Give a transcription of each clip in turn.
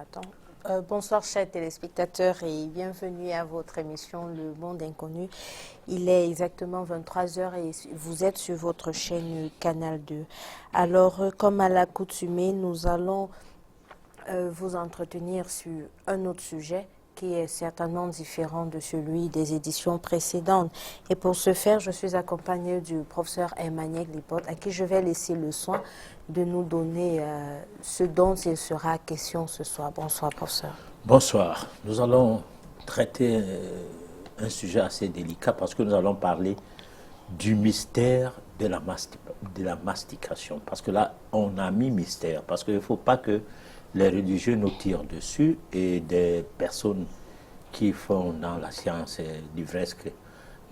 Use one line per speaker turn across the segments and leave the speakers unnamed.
attends. Bonsoir chers téléspectateurs et bienvenue à votre émission Le Monde Inconnu. Il est exactement 23 h et vous êtes sur votre chaîne Canal 2. Alors, comme à l'accoutumée, nous allons vous entretenir sur un autre sujet qui est certainement différent de celui des éditions précédentes. Et pour ce faire, je suis accompagnée du professeur Emmanuel Lipote, à qui je vais laisser le soin de nous donner ce dont il sera question ce soir. Bonsoir, professeur.
Bonsoir. Nous allons traiter un sujet assez délicat parce que nous allons parler du mystère de la mastication. Parce que là, on a mis mystère. Parce qu'il ne faut pas que les religieux nous tirent dessus et des personnes qui font dans la science livresque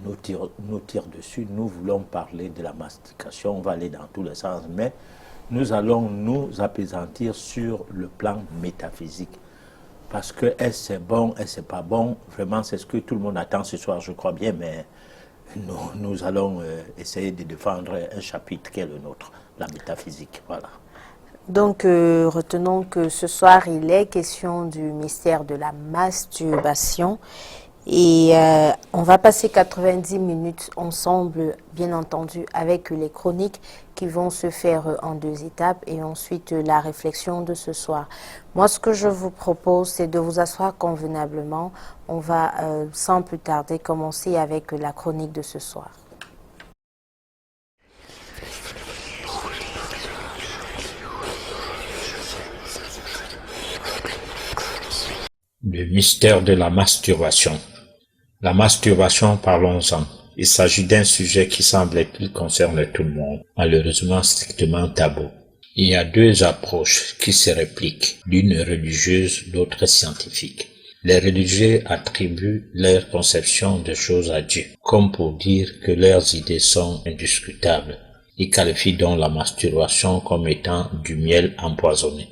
nous tirent dessus. Nous voulons parler de la mastication. On va aller dans tous les sens. Mais nous allons nous appesantir sur le plan métaphysique. Parce que est-ce c'est bon, est-ce c'est pas bon, vraiment c'est ce que tout le monde attend ce soir, je crois bien, mais nous allons essayer de défendre un chapitre qui est le nôtre, la métaphysique, voilà.
Donc, retenons que ce soir, il est question du mystère de la masturbation. Et on va passer 90 minutes ensemble, bien entendu, avec les chroniques qui vont se faire en 2 étapes et ensuite la réflexion de ce soir. Moi, ce que je vous propose, c'est de vous asseoir convenablement. On va, sans plus tarder, commencer avec la chronique de ce soir.
Le mystère de la masturbation. La masturbation, parlons-en. Il s'agit d'un sujet qui semble-t-il concerne tout le monde, malheureusement strictement tabou. Il y a 2 approches qui se répliquent, l'une religieuse, l'autre scientifique. Les religieux attribuent leur conception des choses à Dieu, comme pour dire que leurs idées sont indiscutables. Ils qualifient donc la masturbation comme étant du miel empoisonné.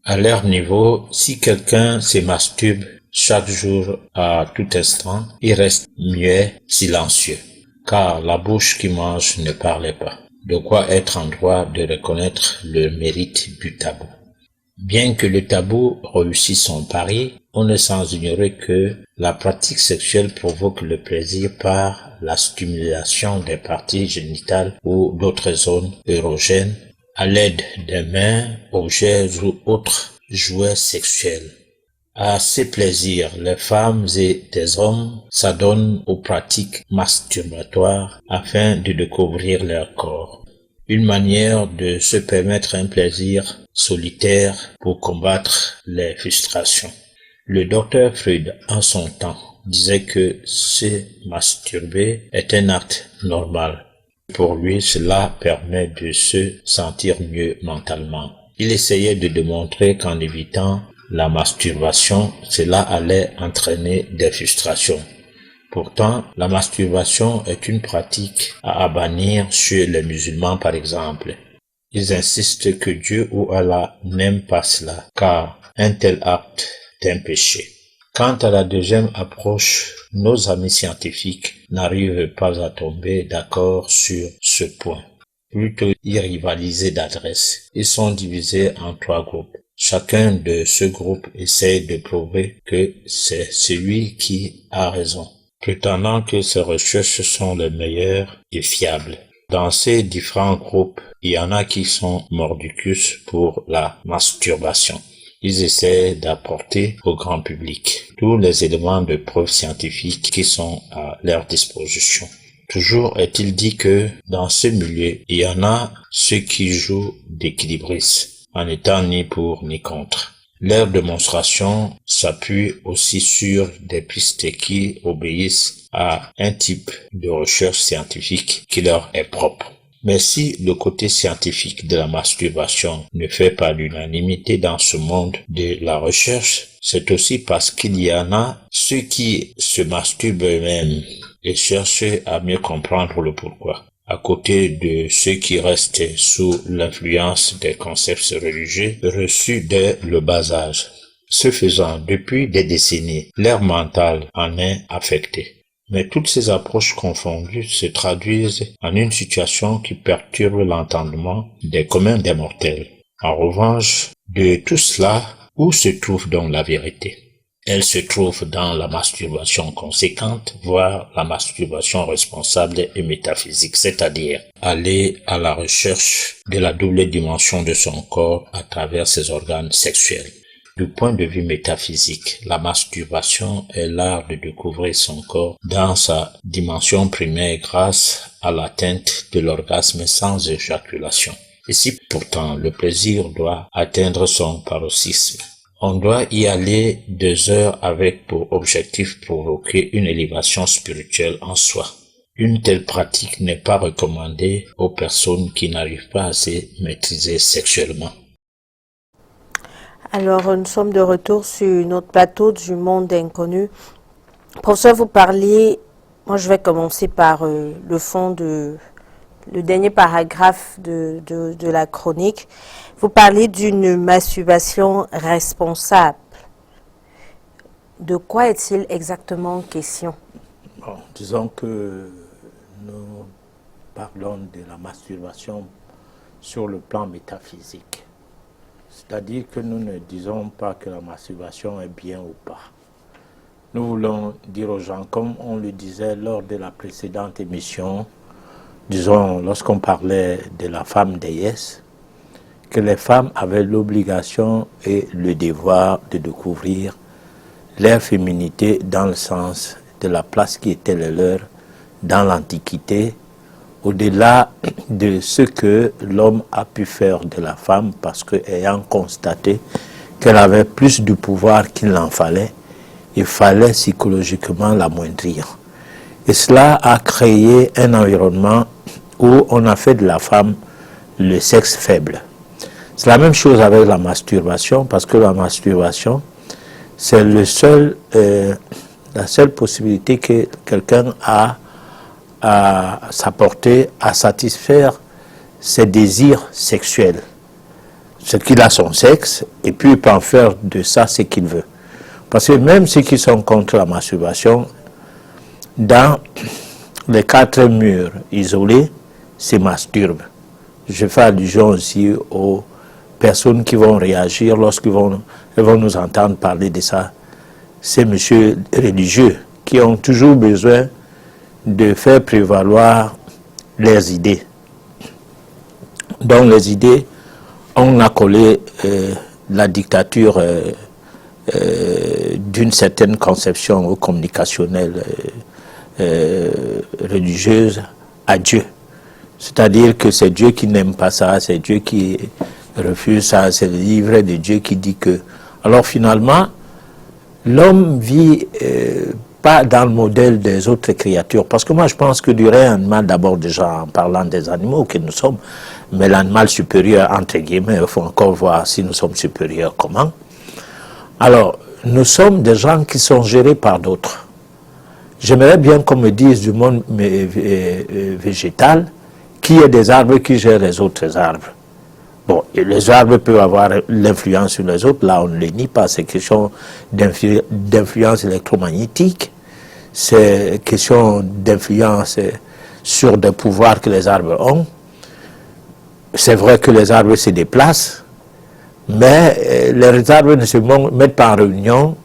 À leur niveau, si quelqu'un se masturbe chaque jour, à tout instant, il reste muet, silencieux, car la bouche qui mange ne parlait pas. De quoi être en droit de reconnaître le mérite du tabou. Bien que le tabou réussisse son pari, on ne sans ignorer que la pratique sexuelle provoque le plaisir par la stimulation des parties génitales ou d'autres zones érogènes à l'aide des mains, objets ou autres jouets sexuels. À ces plaisirs, les femmes et les hommes s'adonnent aux pratiques masturbatoires afin de découvrir leur corps. Une manière de se permettre un plaisir solitaire pour combattre les frustrations. Le docteur Freud, en son temps, disait que se masturber est un acte normal. Pour lui, cela permet de se sentir mieux mentalement. Il essayait de démontrer qu'en évitant la masturbation, cela allait entraîner des frustrations. Pourtant, la masturbation est une pratique à bannir chez les musulmans par exemple. Ils insistent que Dieu ou Allah n'aime pas cela, car un tel acte est un péché. Quant à la deuxième approche, nos amis scientifiques n'arrivent pas à tomber d'accord sur ce point. Plutôt y rivaliser d'adresse. Ils sont divisés en 3 groupes. Chacun de ce groupe essaie de prouver que c'est celui qui a raison, prétendant que ses recherches sont les meilleures et fiables. Dans ces différents groupes, il y en a qui sont mordicus pour la masturbation. Ils essaient d'apporter au grand public tous les éléments de preuve scientifiques qui sont à leur disposition. Toujours est-il dit que dans ce milieu, il y en a ceux qui jouent d'équilibristes, en étant ni pour ni contre. Leur démonstration s'appuie aussi sur des pistes qui obéissent à un type de recherche scientifique qui leur est propre. Mais si le côté scientifique de la masturbation ne fait pas l'unanimité dans ce monde de la recherche, c'est aussi parce qu'il y en a ceux qui se masturbent eux-mêmes et cherchent à mieux comprendre le pourquoi, à côté de ceux qui restent sous l'influence des concepts religieux reçus dès le bas âge. Ce faisant, depuis des décennies, l'air mental en est affecté. Mais toutes ces approches confondues se traduisent en une situation qui perturbe l'entendement des communs des mortels. En revanche, de tout cela, Où se trouve donc la vérité? Elle se trouve dans la masturbation conséquente, voire la masturbation responsable et métaphysique, c'est-à-dire aller à la recherche de la double dimension de son corps à travers ses organes sexuels. Du point de vue métaphysique, la masturbation est l'art de découvrir son corps dans sa dimension primaire grâce à l'atteinte de l'orgasme sans éjaculation. Et si pourtant le plaisir doit atteindre son paroxysme, on doit y aller 2 heures avec pour objectif provoquer une élévation spirituelle en soi. Une telle pratique n'est pas recommandée aux personnes qui n'arrivent pas à se maîtriser sexuellement.
Alors, nous sommes de retour sur notre plateau du monde inconnu. Professeur, vous parliez, moi je vais commencer par le fond le dernier paragraphe de la chronique. Vous parlez d'une masturbation responsable. De quoi est-il exactement question?
Bon, disons que nous parlons de la masturbation sur le plan métaphysique. C'est-à-dire que nous ne disons pas que la masturbation est bien ou pas. Nous voulons dire aux gens, comme on le disait lors de la précédente émission, disons lorsqu'on parlait de la femme déesse, que les femmes avaient l'obligation et le devoir de découvrir leur féminité dans le sens de la place qui était la leur dans l'Antiquité, au-delà de ce que l'homme a pu faire de la femme, parce qu'ayant constaté qu'elle avait plus de pouvoir qu'il n'en fallait, il fallait psychologiquement l'amoindrir. Et cela a créé un environnement où on a fait de la femme le sexe faible. C'est la même chose avec la masturbation, parce que la masturbation, c'est la seule possibilité que quelqu'un a à s'apporter, à satisfaire ses désirs sexuels. Ce qu'il a son sexe, et puis il peut en faire de ça ce qu'il veut. Parce que même ceux qui sont contre la masturbation, dans les 4 murs isolés, se masturbent. Je fais allusion aussi aux personnes qui vont réagir lorsqu'ils vont nous entendre parler de ça. Ces messieurs religieux qui ont toujours besoin de faire prévaloir leurs idées. Dans les idées, on a collé la dictature d'une certaine conception communicationnelle religieuse à Dieu. C'est-à-dire que c'est Dieu qui n'aime pas ça, c'est Dieu qui refuse ça, c'est le livre de Dieu qui dit que... Alors finalement, l'homme vit pas dans le modèle des autres créatures. Parce que moi je pense que du règne animal, d'abord déjà en parlant des animaux que nous sommes, mais l'animal supérieur, entre guillemets, il faut encore voir si nous sommes supérieurs comment. Alors, nous sommes des gens qui sont gérés par d'autres. J'aimerais bien qu'on me dise du monde végétal qui est des arbres qui gèrent les autres arbres. Bon, et les arbres peuvent avoir l'influence sur les autres, là on ne les nie pas, c'est question d'influence électromagnétique, c'est question d'influence sur des pouvoirs que les arbres ont. C'est vrai que les arbres se déplacent, mais les arbres ne se mettent pas en réunion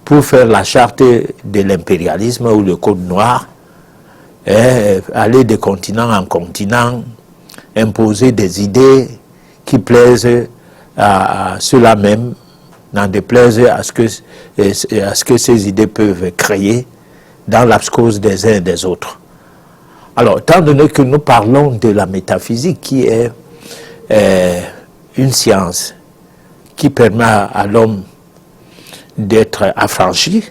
pour faire la charte de l'impérialisme ou le code noir, et aller de continent en continent, imposer des idées qui plaisent à ceux-là même, n'en déplaise à ce que ces idées peuvent créer dans l'abscose des uns et des autres. Alors, étant donné que nous parlons de la métaphysique, qui est une science qui permet à l'homme d'être affranchi,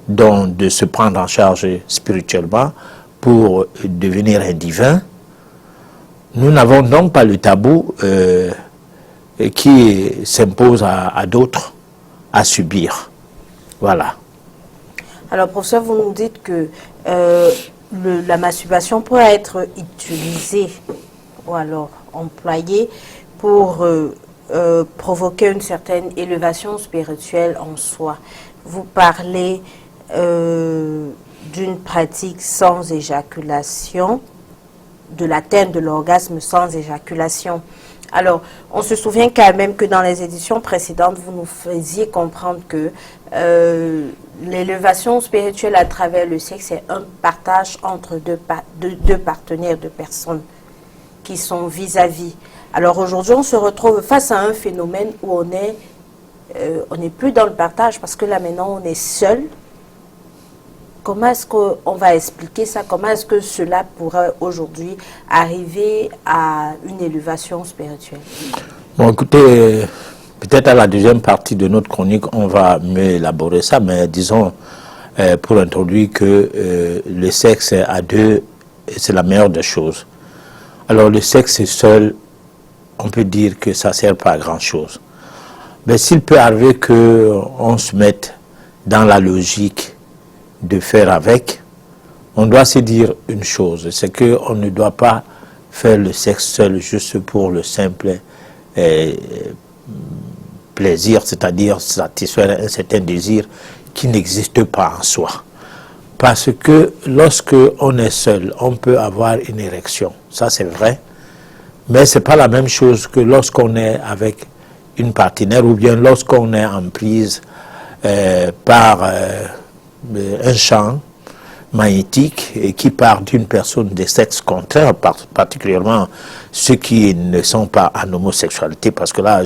donc de se prendre en charge spirituellement pour devenir un divin, nous n'avons donc pas le tabou qui s'impose à d'autres à subir. Voilà.
Alors, professeur, vous nous dites que la masturbation peut être utilisée ou alors employée pour provoquer une certaine élévation spirituelle en soi. Vous parlez d'une pratique sans éjaculation. de l'atteinte de l'orgasme sans éjaculation. Alors, on se souvient quand même que dans les éditions précédentes, vous nous faisiez comprendre que l'élévation spirituelle à travers le sexe est un partage entre deux partenaires, deux personnes qui sont vis-à-vis. Alors aujourd'hui, on se retrouve face à un phénomène où on n'est plus dans le partage parce que là maintenant, on est seul. Comment est-ce qu'on va expliquer ça? Comment est-ce que cela pourrait aujourd'hui arriver à une élévation spirituelle?
Bon, écoutez, peut-être à la deuxième partie de notre chronique, on va mieux élaborer ça, mais disons, pour introduire que le sexe à deux, c'est la meilleure des choses. Alors, le sexe seul, on peut dire que ça ne sert pas à grand-chose. Mais s'il peut arriver qu'on se mette dans la logique de faire avec, on doit se dire une chose, c'est qu'on ne doit pas faire le sexe seul juste pour le simple plaisir, c'est-à-dire satisfaire un certain désir qui n'existe pas en soi. Parce que lorsque on est seul, on peut avoir une érection, ça c'est vrai, mais ce n'est pas la même chose que lorsqu'on est avec une partenaire ou bien lorsqu'on est en prise par un champ magnétique et qui part d'une personne de sexe contraire, particulièrement ceux qui ne sont pas en homosexualité, parce que là,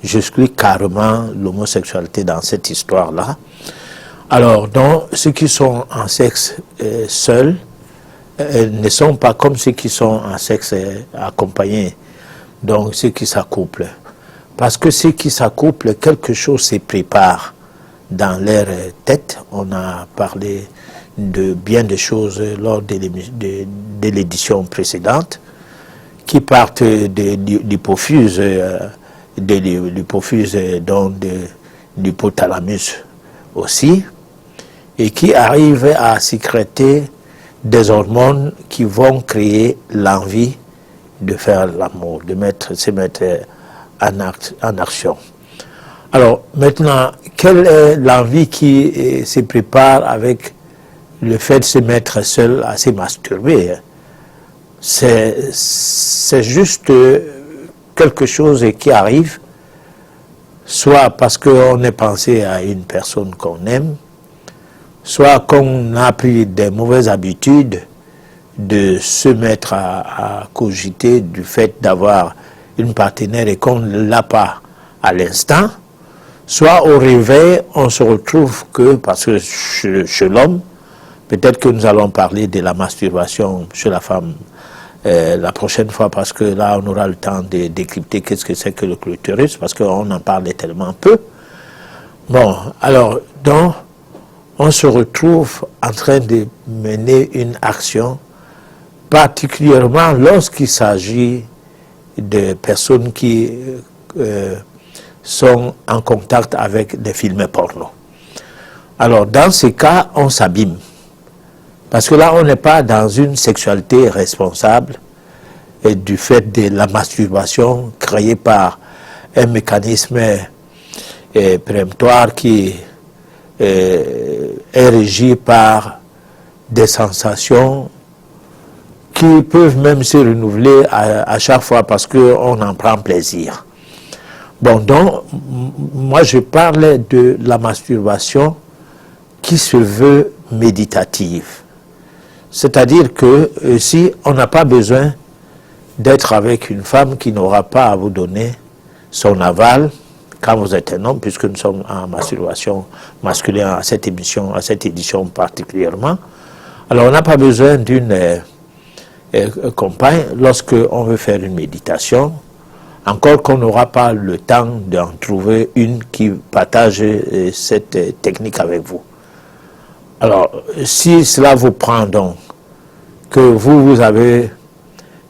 j'exclus carrément l'homosexualité dans cette histoire-là. Alors, donc, ceux qui sont en sexe seul ne sont pas comme ceux qui sont en sexe accompagné, donc ceux qui s'accouplent. Parce que ceux qui s'accouplent, quelque chose se prépare dans leur tête. On a parlé de bien des choses lors de l'édition précédente qui partent de l'hypophyse, donc de l'hypothalamus aussi, et qui arrivent à sécréter des hormones qui vont créer l'envie de faire l'amour, de se mettre en action. Alors maintenant, quelle est l'envie qui se prépare avec le fait de se mettre seul à se masturber? C'est juste quelque chose qui arrive, soit parce qu'on est pensé à une personne qu'on aime, soit qu'on a pris des mauvaises habitudes de se mettre à cogiter du fait d'avoir une partenaire et qu'on ne l'a pas à l'instant, soit au réveil, on se retrouve que, parce que chez l'homme, peut-être que nous allons parler de la masturbation chez la femme la prochaine fois, parce que là, on aura le temps de décrypter qu'est-ce que c'est que le clitoris, parce qu'on en parlait tellement peu. Bon, alors, donc, on se retrouve en train de mener une action, particulièrement lorsqu'il s'agit de personnes qui sont en contact avec des films porno. Alors, dans ces cas, on s'abîme. Parce que là, on n'est pas dans une sexualité responsable et du fait de la masturbation créée par un mécanisme péremptoire qui est régi par des sensations qui peuvent même se renouveler à chaque fois parce qu'on en prend plaisir. Bon, donc, moi je parlais de la masturbation qui se veut méditative. C'est-à-dire que si on n'a pas besoin d'être avec une femme qui n'aura pas à vous donner son aval quand vous êtes un homme, puisque nous sommes en masturbation masculine à cette édition particulièrement, alors on n'a pas besoin d'une compagne lorsque on veut faire une méditation, encore qu'on n'aura pas le temps d'en trouver une qui partage cette technique avec vous. Alors, si cela vous prend donc, que vous avez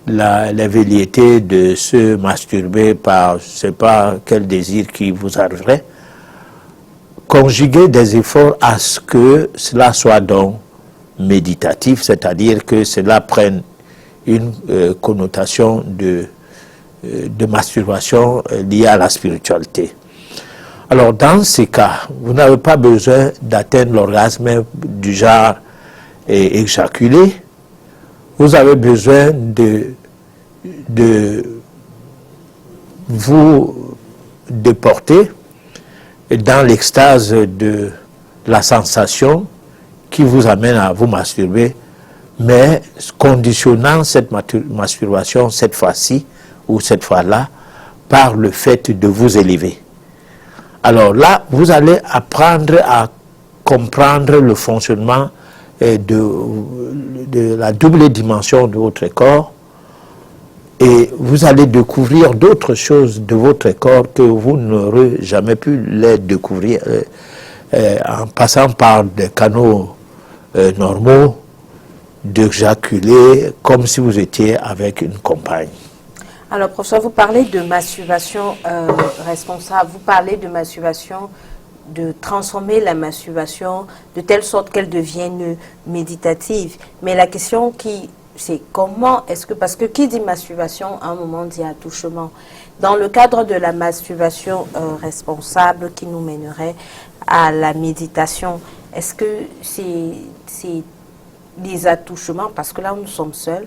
la velléité de se masturber par, je ne sais pas quel désir qui vous arriverait, conjuguez des efforts à ce que cela soit donc méditatif, c'est-à-dire que cela prenne une connotation de masturbation liée à la spiritualité. Alors, dans ces cas, vous n'avez pas besoin d'atteindre l'orgasme du genre éjaculé. vous avez besoin de vous déporter dans l'extase de la sensation qui vous amène à vous masturber, mais conditionnant cette masturbation cette fois-ci ou cette fois-là par le fait de vous élever. Alors là, vous allez apprendre à comprendre le fonctionnement de la double dimension de votre corps, et vous allez découvrir d'autres choses de votre corps que vous n'aurez jamais pu les découvrir en passant par des canaux normaux, d'éjaculer comme si vous étiez avec une compagne.
Alors, professeur, vous parlez de masturbation responsable, vous parlez de masturbation, de transformer la masturbation de telle sorte qu'elle devienne méditative. Mais la question c'est comment est-ce que, parce que qui dit masturbation, à un moment dit attouchement. Dans le cadre de la masturbation responsable qui nous mènerait à la méditation, est-ce que c'est des attouchements, parce que là nous sommes seuls,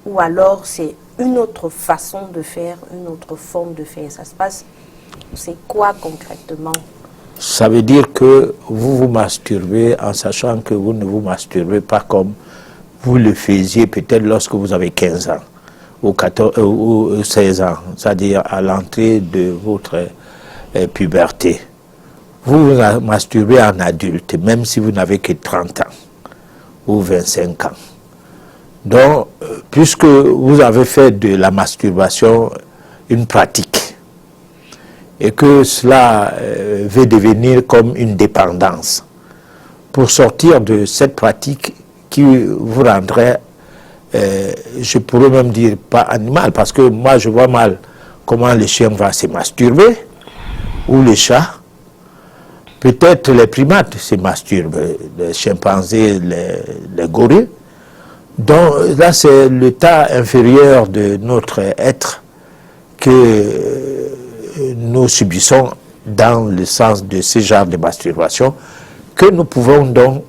ou alors c'est une autre façon de faire, une autre forme de faire? Ça se passe, c'est quoi concrètement?
Ça veut dire que vous vous masturbez en sachant que vous ne vous masturbez pas comme vous le faisiez peut-être lorsque vous avez 15 ans ou, 14, ou 16 ans, c'est-à-dire à l'entrée de votre puberté. Vous vous masturbez en adulte, même si vous n'avez que 30 ans ou 25 ans. Donc, puisque vous avez fait de la masturbation une pratique, et que cela veut devenir comme une dépendance, pour sortir de cette pratique qui vous rendrait, je pourrais même dire pas animal, parce que moi je vois mal comment le chien va se masturber, ou le chat. Peut-être les primates se masturbent, les chimpanzés, les gorilles. Donc là c'est l'état inférieur de notre être que nous subissons dans le sens de ce genre de masturbation, que nous pouvons donc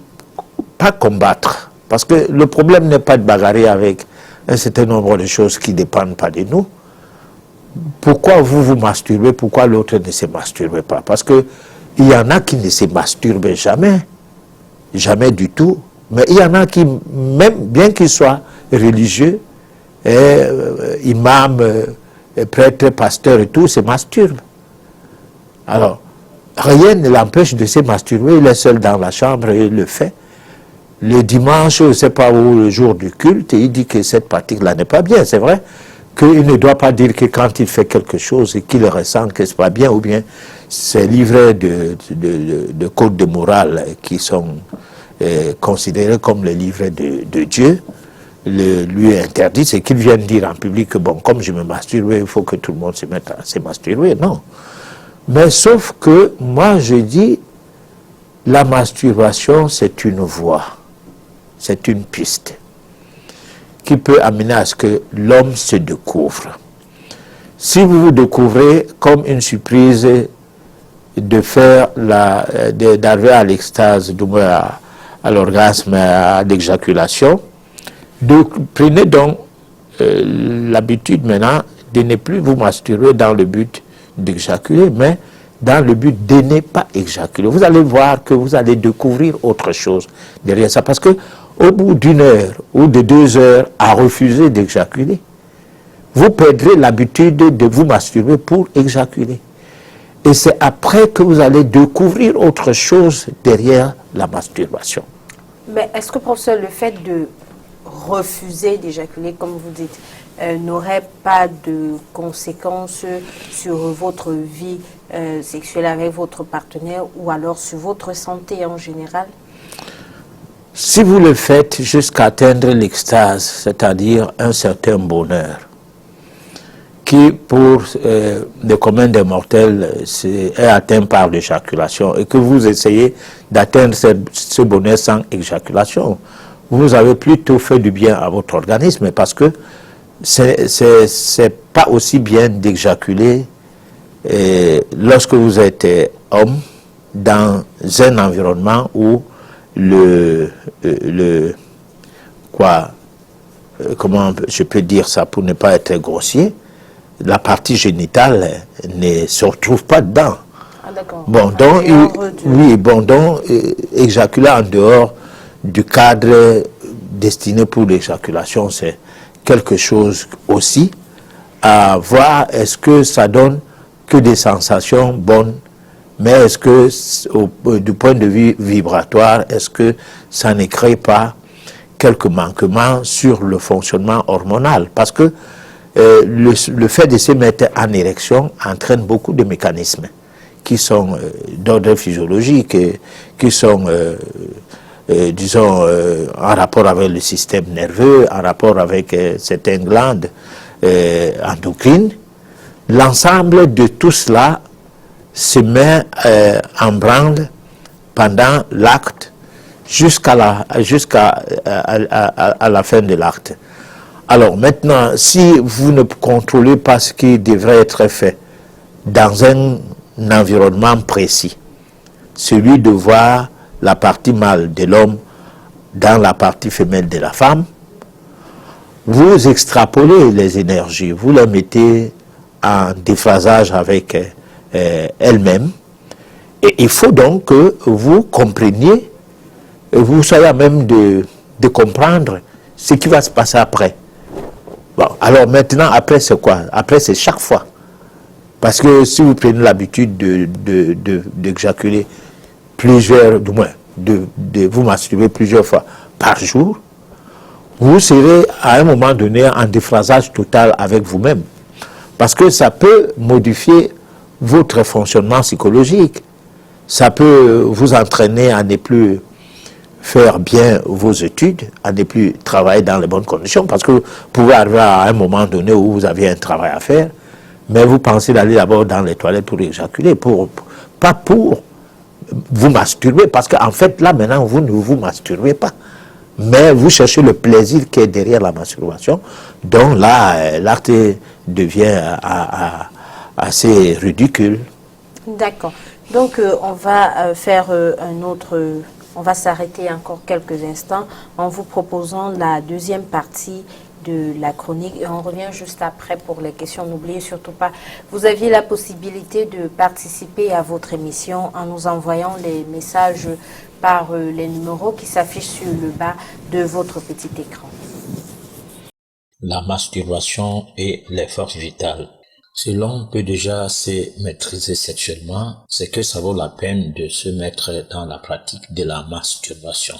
pas combattre. Parce que le problème n'est pas de bagarrer avec un certain nombre de choses qui ne dépendent pas de nous. Pourquoi vous vous masturbez, pourquoi l'autre ne se masturbe pas? Parce qu'il y en a qui ne se masturbent jamais, jamais du tout. Mais il y en a qui, même bien qu'ils soient religieux, imams, prêtres, pasteurs et tout, se masturbent. Alors, rien ne l'empêche de se masturber, il est seul dans la chambre et il le fait. Le dimanche, je ne sais pas où, le jour du culte, il dit que cette pratique-là n'est pas bien. C'est vrai qu'il ne doit pas dire que quand il fait quelque chose et qu'il ressent que ce n'est pas bien, ou bien c'est livré de codes de morale qui sont considérés comme les livrets de Dieu, lui interdit, c'est qu'il vienne dire en public que bon, comme je me masturbe, il faut que tout le monde se mette à se masturber. Non. Mais sauf que moi je dis, la masturbation c'est une voie, c'est une piste qui peut amener à ce que l'homme se découvre. Si vous vous découvrez comme une surprise de faire d'arriver à l'extase, à l'orgasme, à l'éjaculation, prenez donc l'habitude maintenant de ne plus vous masturber dans le but d'éjaculer, mais dans le but de ne pas éjaculer. Vous allez voir que vous allez découvrir autre chose derrière ça, parce que au bout d'une heure ou de 2 heures à refuser d'éjaculer, vous perdrez l'habitude de vous masturber pour éjaculer. Et c'est après que vous allez découvrir autre chose derrière la masturbation.
Mais est-ce que, professeur, le fait de refuser d'éjaculer, comme vous dites, n'aurait pas de conséquences sur votre vie sexuelle avec votre partenaire ou alors sur votre santé en général?
Si vous le faites jusqu'à atteindre l'extase, c'est-à-dire un certain bonheur, qui pour le commun des mortels est atteint par l'éjaculation, et que vous essayez d'atteindre ce bonheur sans éjaculation, vous avez plutôt fait du bien à votre organisme, parce que c'est pas aussi bien d'éjaculer lorsque vous êtes homme dans un environnement où comment je peux dire ça pour ne pas être grossier, la partie génitale ne se retrouve pas dedans.
Ah, d'accord.
Bon, donc, oui, bon, donc, éjaculer en dehors du cadre destiné pour l'éjaculation, c'est quelque chose aussi à voir. Est-ce que ça donne que des sensations bonnes, mais est-ce que, du point de vue vibratoire, est-ce que ça ne crée pas quelques manquements sur le fonctionnement hormonal? Parce que le fait de se mettre en érection entraîne beaucoup de mécanismes qui sont d'ordre physiologique, qui sont, disons, en rapport avec le système nerveux, en rapport avec certaines glandes endocrines. L'ensemble de tout cela se met en branle pendant l'acte jusqu'à la fin de l'acte. Alors maintenant, si vous ne contrôlez pas ce qui devrait être fait dans un environnement précis, celui de voir la partie mâle de l'homme dans la partie femelle de la femme, vous extrapolez les énergies, vous les mettez en déphasage avec elle-même, et il faut donc que vous compreniez, vous soyez à même de comprendre ce qui va se passer après. Bon, alors maintenant, après c'est quoi? Après c'est chaque fois. Parce que si vous prenez l'habitude d'éjaculer plusieurs, du moins, de vous masturber plusieurs fois par jour, vous serez à un moment donné en déphasage total avec vous-même. Parce que ça peut modifier votre fonctionnement psychologique. Ça peut vous entraîner à ne plus faire bien vos études, à ne plus travailler dans les bonnes conditions, parce que vous pouvez arriver à un moment donné où vous avez un travail à faire, mais vous pensez d'aller d'abord dans les toilettes pour éjaculer, pas pour vous masturber, parce qu'en fait, là, maintenant, vous ne vous masturbez pas, mais vous cherchez le plaisir qui est derrière la masturbation, donc là, l'acte devient assez ridicule.
D'accord. Donc, on va faire un autre... On va s'arrêter encore quelques instants en vous proposant la deuxième partie de la chronique et on revient juste après pour les questions. N'oubliez surtout pas, vous aviez la possibilité de participer à votre émission en nous envoyant les messages par les numéros qui s'affichent sur le bas de votre petit écran.
La masturbation et les forces vitales. Si l'on peut déjà se maîtriser sexuellement, c'est que ça vaut la peine de se mettre dans la pratique de la masturbation.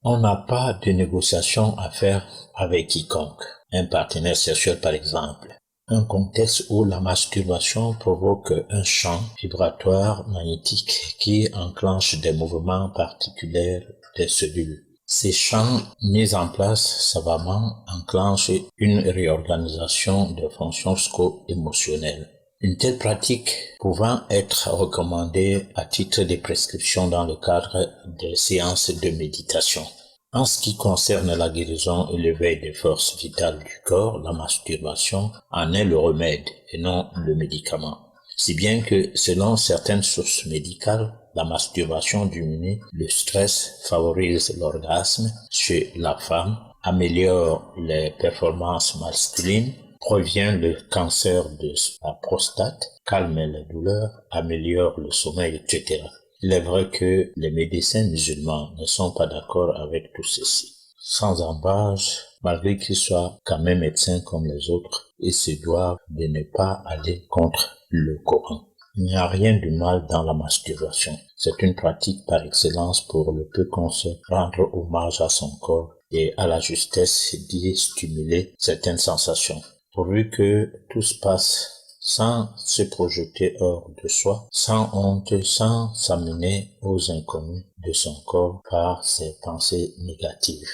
On n'a pas de négociation à faire avec quiconque, un partenaire sexuel par exemple. Un contexte où la masturbation provoque un champ vibratoire magnétique qui enclenche des mouvements particuliers des cellules. Ces champs mis en place savamment enclenchent une réorganisation des fonctions psycho-émotionnelles. Une telle pratique pouvant être recommandée à titre de prescription dans le cadre des séances de méditation. En ce qui concerne la guérison et l'éveil des forces vitales du corps, la masturbation en est le remède et non le médicament. Si bien que, selon certaines sources médicales, la masturbation diminue le stress, favorise l'orgasme chez la femme, améliore les performances masculines, prévient le cancer de la prostate, calme les douleurs, améliore le sommeil, etc. Il est vrai que les médecins musulmans ne sont pas d'accord avec tout ceci. Sans embâche, malgré qu'ils soient quand même médecins comme les autres, ils se doivent de ne pas aller contre le Coran. Il n'y a rien de mal dans la masturbation. C'est une pratique par excellence pour le peu qu'on se rendre hommage à son corps et à la justesse d'y stimuler certaines sensations. Pourvu que tout se passe sans se projeter hors de soi, sans honte, sans s'amener aux inconnus de son corps par ses pensées négatives.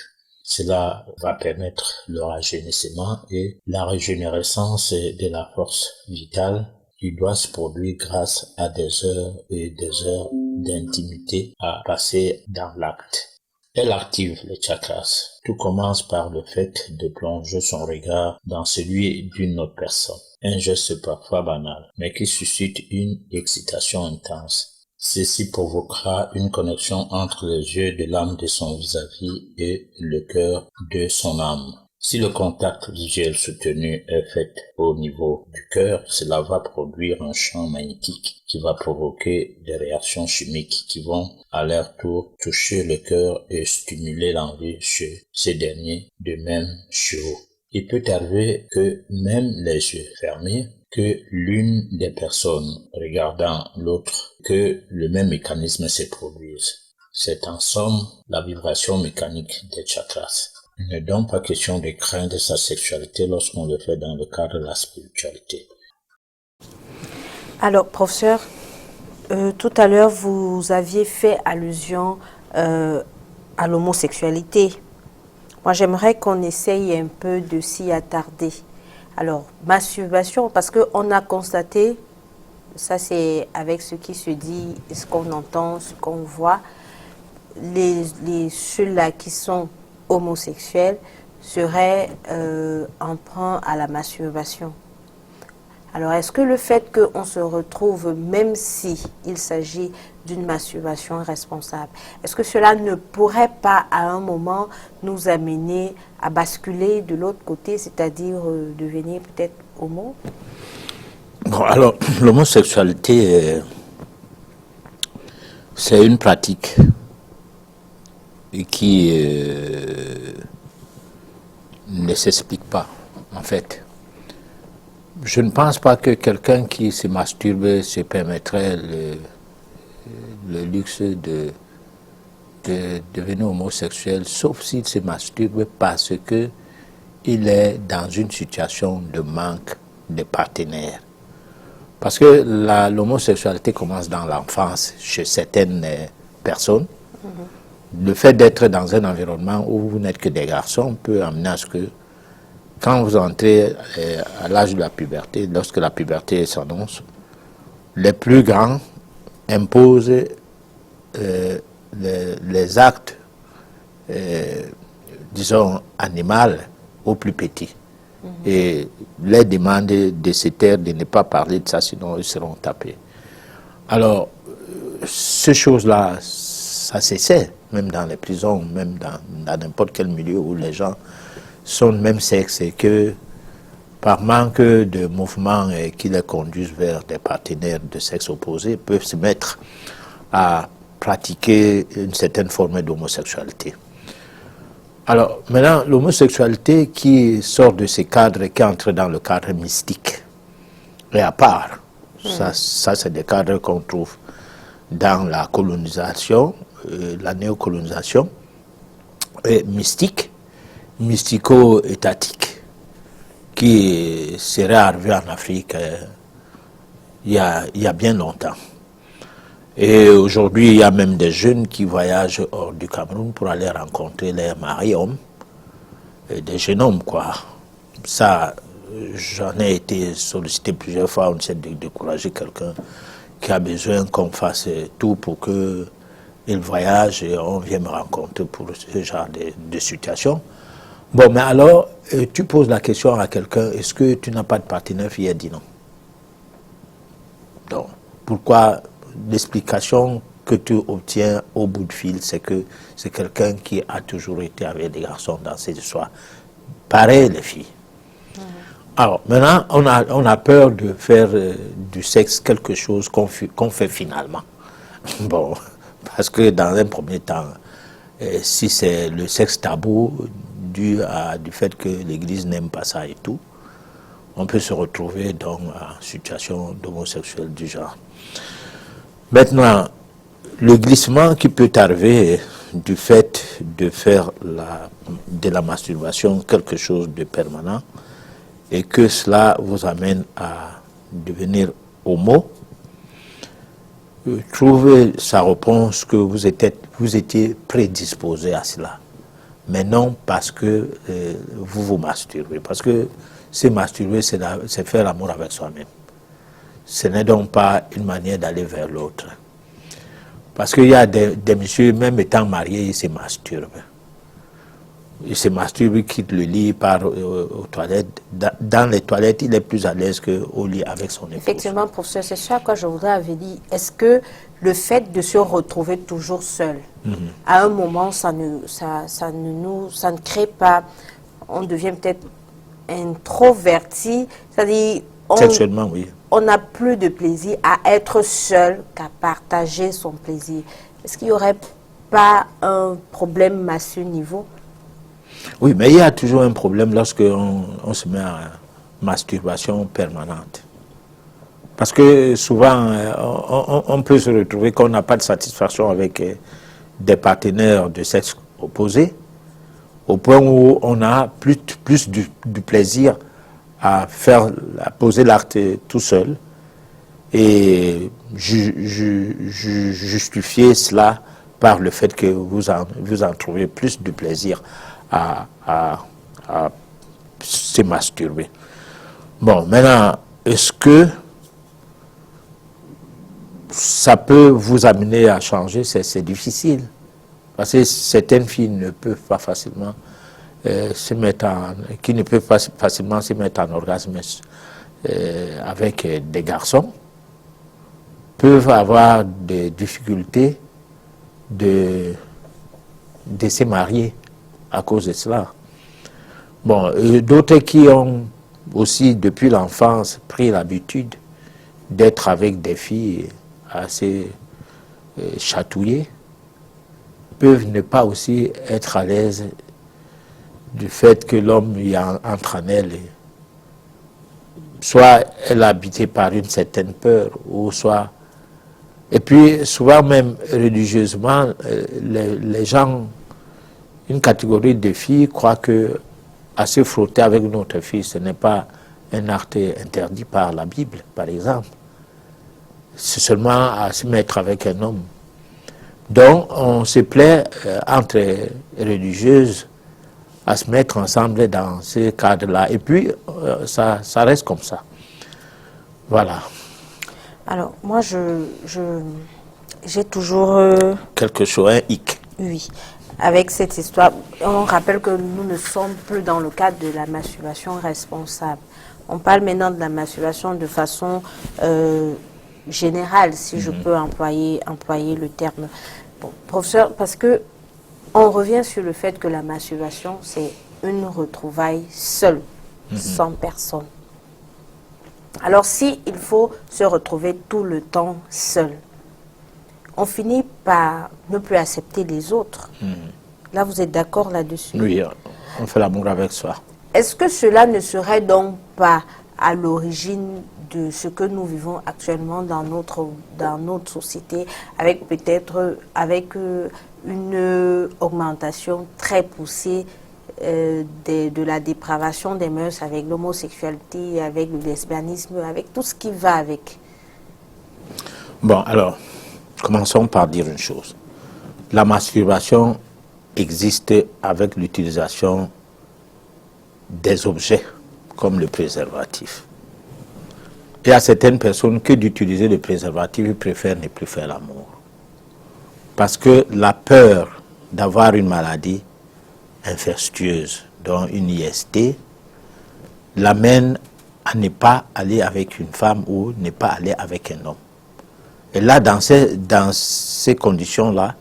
Cela va permettre le rajeunissement et la régénérescence de la force vitale qui doit se produire grâce à des heures et des heures d'intimité à passer dans l'acte. Elle active les chakras. Tout commence par le fait de plonger son regard dans celui d'une autre personne. Un geste parfois banal, mais qui suscite une excitation intense. Ceci provoquera une connexion entre les yeux de l'âme de son vis-à-vis et le cœur de son âme. Si le contact visuel soutenu est fait au niveau du cœur, cela va produire un champ magnétique qui va provoquer des réactions chimiques qui vont à leur tour toucher le cœur et stimuler l'envie chez ces derniers, de même chez vous. Il peut arriver que même les yeux fermés, que l'une des personnes regardant l'autre, que le même mécanisme se produise. C'est en somme la vibration mécanique des chakras. Il n'est donc pas question de craindre sa sexualité lorsqu'on le fait dans le cadre de la spiritualité.
Alors, professeur, tout à l'heure, vous aviez fait allusion à l'homosexualité. Moi, j'aimerais qu'on essaye un peu de s'y attarder. Alors, masturbation, parce qu'on a constaté, ça c'est avec ce qui se dit, ce qu'on entend, ce qu'on voit, ceux-là qui sont homosexuels seraient emprunts à la masturbation. Alors, est-ce que le fait qu'on se retrouve, même si il s'agit d'une masturbation responsable, est-ce que cela ne pourrait pas, à un moment, nous amener à basculer de l'autre côté, c'est-à-dire devenir peut-être homo?
Bon, alors, l'homosexualité, c'est une pratique qui ne s'explique pas, en fait. Je ne pense pas que quelqu'un qui se masturbe se permettrait le luxe de devenir homosexuel, sauf s'il se masturbe parce que il est dans une situation de manque de partenaires. Parce que l'homosexualité commence dans l'enfance chez certaines personnes. Le fait d'être dans un environnement où vous n'êtes que des garçons peut amener à ce que quand vous entrez à l'âge de la puberté, lorsque la puberté s'annonce, les plus grands imposent les actes, disons, animaux aux plus petits. Et les demandent de se taire, de ne pas parler de ça, sinon ils seront tapés. Alors, ces choses-là, ça s'essaie, même dans les prisons, même dans n'importe quel milieu où les gens sont de même sexe et que par manque de mouvements qui les conduisent vers des partenaires de sexe opposé, peuvent se mettre à pratiquer une certaine forme d'homosexualité. Alors, maintenant, l'homosexualité qui sort de ces cadres, qui entre dans le cadre mystique, et à part, ça c'est des cadres qu'on trouve dans la colonisation, la néocolonisation, et mystique, mystico-étatique, qui serait arrivé en Afrique il y a bien longtemps. Et aujourd'hui, il y a même des jeunes qui voyagent hors du Cameroun pour aller rencontrer les mari-hommes, des jeunes hommes, quoi. Ça, j'en ai été sollicité plusieurs fois, on essaie de décourager quelqu'un qui a besoin qu'on fasse tout pour qu'il voyage et on vient me rencontrer pour ce genre de situation. Bon, mais alors, tu poses la question à quelqu'un, est-ce que tu n'as pas de partenaire? Il a dit non. Donc, pourquoi l'explication que tu obtiens au bout du fil, c'est que c'est quelqu'un qui a toujours été avec des garçons dans ses histoires. Pareil, les filles. Alors, maintenant, on a peur de faire du sexe quelque chose qu'on fait finalement. Bon, parce que dans un premier temps, si c'est le sexe tabou, du fait que l'Église n'aime pas ça et tout, on peut se retrouver donc en situation d'homosexuel du genre. Maintenant, le glissement qui peut arriver du fait de faire de la masturbation quelque chose de permanent et que cela vous amène à devenir homo, trouvez sa réponse que vous étiez prédisposé à cela. Mais non parce que vous vous masturbez. Parce que se masturber, c'est faire l'amour avec soi-même. Ce n'est donc pas une manière d'aller vers l'autre. Parce qu'il y a des messieurs, même étant mariés, ils se masturbent. Ils se masturbent, ils quittent le lit, partent aux toilettes. Dans les toilettes, il est plus à l'aise qu'au lit avec son épouse.
Effectivement, professeur, c'est ça que je voudrais avoir dit. Est-ce que le fait de se retrouver toujours seul, à un moment, ça ne crée pas, on devient peut-être introverti, c'est-à-dire
Sexuellement, oui.
on n'a plus de plaisir à être seul qu'à partager son plaisir. Est-ce qu'il n'y aurait pas un problème à ce niveau?
Oui, mais il y a toujours un problème lorsque on se met à masturbation permanente. Parce que souvent, on peut se retrouver qu'on n'a pas de satisfaction avec des partenaires de sexe opposé, au point où on a plus du plaisir à poser l'acte tout seul et justifier cela par le fait que vous en trouvez plus de plaisir à se masturber. Bon, maintenant, est-ce que ça peut vous amener à changer? C'est difficile. Parce que certaines filles ne peuvent pas facilement qui ne peuvent pas facilement se mettre en orgasme avec des garçons, peuvent avoir des difficultés de se marier à cause de cela. Bon, d'autres qui ont aussi depuis l'enfance pris l'habitude d'être avec des filles assez chatouillées, peuvent ne pas aussi être à l'aise du fait que l'homme y entre en elle. Soit elle est habitée par une certaine peur, ou soit... Et puis, souvent même religieusement, les gens, une catégorie de filles croient que à se frotter avec notre fille, ce n'est pas un acte interdit par la Bible, par exemple. C'est seulement à se mettre avec un homme. Donc, on se plaît entre religieuses à se mettre ensemble dans ce cadre-là. Et puis, ça reste comme ça. Voilà.
Alors, moi, j'ai toujours...
Quelque chose, un hic.
Oui. Avec cette histoire, on rappelle que nous ne sommes plus dans le cadre de la masturbation responsable. On parle maintenant de la masturbation de façon générale, si je peux employer le terme. Bon, professeur, parce que on revient sur le fait que la masturbation, c'est une retrouvaille seule, sans personne. Alors, si il faut se retrouver tout le temps seul, on finit par ne plus accepter les autres. Là, vous êtes d'accord là-dessus?
Oui, on fait l'amour avec soi.
Est-ce que cela ne serait donc pas à l'origine de ce que nous vivons actuellement dans notre société, avec peut-être une augmentation très poussée de la dépravation des mœurs, avec l'homosexualité, avec le lesbianisme, avec tout ce qui va avec?
Bon, alors, commençons par dire une chose. La masturbation existe avec l'utilisation des objets comme le préservatif. Il y a certaines personnes que d'utiliser le préservatif, ils préfèrent ne plus faire l'amour. Parce que la peur d'avoir une maladie infectieuse, dont une IST, l'amène à ne pas aller avec une femme ou ne pas aller avec un homme. Et là, dans ces conditions-là,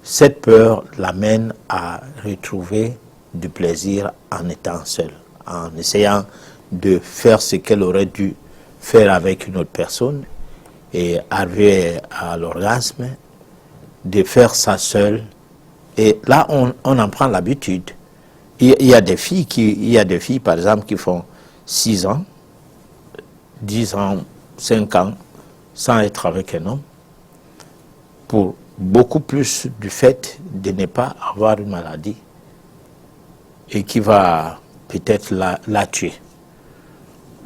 cette peur l'amène à retrouver du plaisir en étant seule, en essayant de faire ce qu'elle aurait dû faire avec une autre personne et arriver à l'orgasme, de faire ça seule. Et là, on en prend l'habitude. Il y a des filles, par exemple, qui font 6 ans, 10 ans, 5 ans, sans être avec un homme, pour beaucoup plus du fait de ne pas avoir une maladie et qui va peut-être la tuer.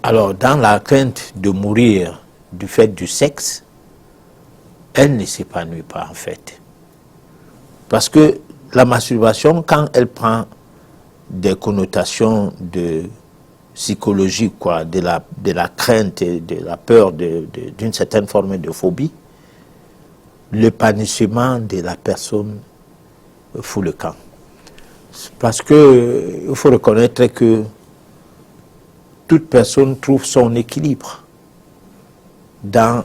Alors, dans la crainte de mourir du fait du sexe, elle ne s'épanouit pas en fait. Parce que la masturbation, quand elle prend des connotations de psychologie, quoi, de la crainte et de la peur d'une certaine forme de phobie, l'épanouissement de la personne fout le camp. Parce que il faut reconnaître que toute personne trouve son équilibre dans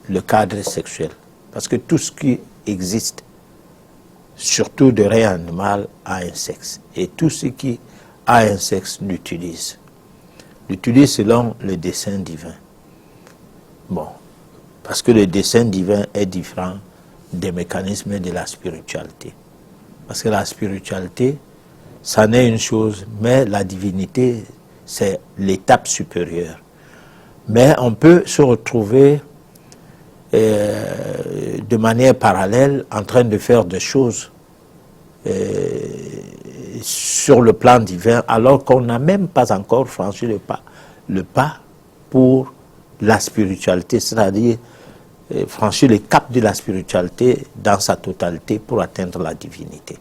le cadre sexuel. Parce que tout ce qui existe, surtout de rien animal, a un sexe. Et tout ce qui a un sexe l'utilise. L'utilise selon le dessein divin. Bon, parce que le dessein divin est différent des mécanismes de la spiritualité. Parce que la spiritualité, ça n'est une chose, mais la divinité, c'est l'étape supérieure. Mais on peut se retrouver de manière parallèle en train de faire des choses sur le plan divin, alors qu'on n'a même pas encore franchi le pas pour la spiritualité, c'est-à-dire franchir le cap de la spiritualité dans sa totalité pour atteindre la divinité.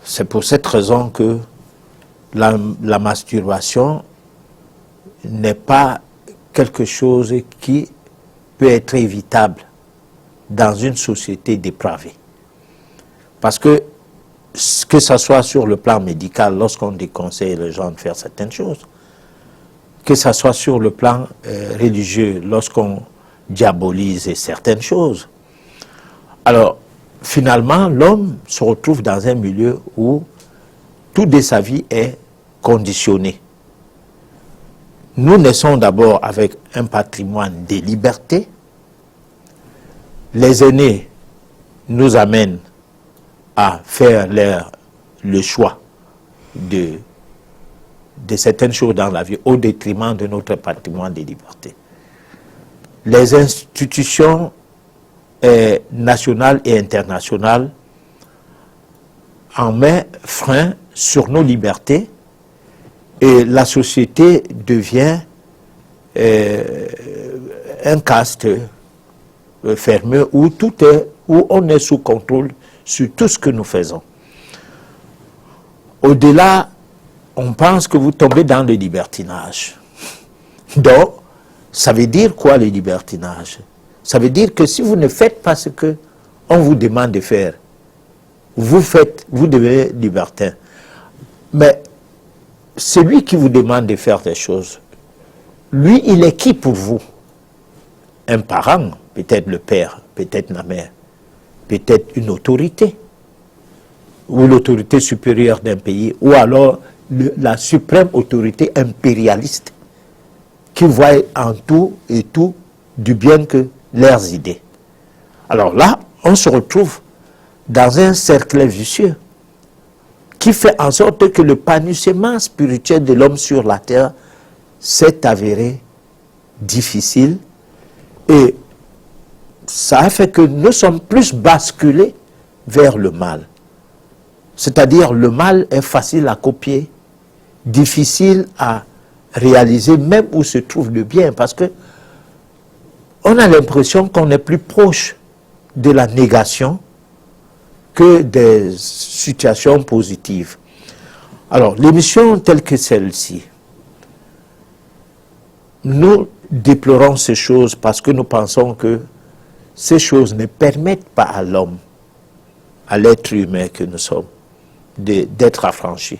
C'est pour cette raison que la masturbation n'est pas quelque chose qui peut être évitable dans une société dépravée. Parce que ce soit sur le plan médical, lorsqu'on déconseille les gens de faire certaines choses, que ce soit sur le plan religieux, lorsqu'on diabolise certaines choses. Alors, finalement, l'homme se retrouve dans un milieu où tout de sa vie est conditionné. Nous naissons d'abord avec un patrimoine de liberté. Les aînés nous amènent à faire le choix de certaines choses dans la vie au détriment de notre patrimoine de liberté. Les institutions nationales et internationales en mettent frein sur nos libertés et la société devient un caste fermé où on est sous contrôle sur tout ce que nous faisons. Au-delà, on pense que vous tombez dans le libertinage. Donc, ça veut dire quoi le libertinage? Ça veut dire que si vous ne faites pas ce qu'on vous demande de faire, vous devenez libertin. Mais celui qui vous demande de faire des choses, lui, il est qui pour vous? Un parent, peut-être le père, peut-être la mère, peut-être une autorité, ou l'autorité supérieure d'un pays, ou alors la suprême autorité impérialiste, qui voit en tout et tout du bien que leurs idées. Alors là, on se retrouve dans un cercle vicieux qui fait en sorte que le panissement spirituel de l'homme sur la terre s'est avéré difficile et ça a fait que nous sommes plus basculés vers le mal. C'est-à-dire le mal est facile à copier, difficile à réaliser même où se trouve le bien parce que on a l'impression qu'on est plus proche de la négation que des situations positives. Alors, l'émission telle que celle-ci, nous déplorons ces choses parce que nous pensons que ces choses ne permettent pas à l'homme, à l'être humain que nous sommes, d'être affranchi.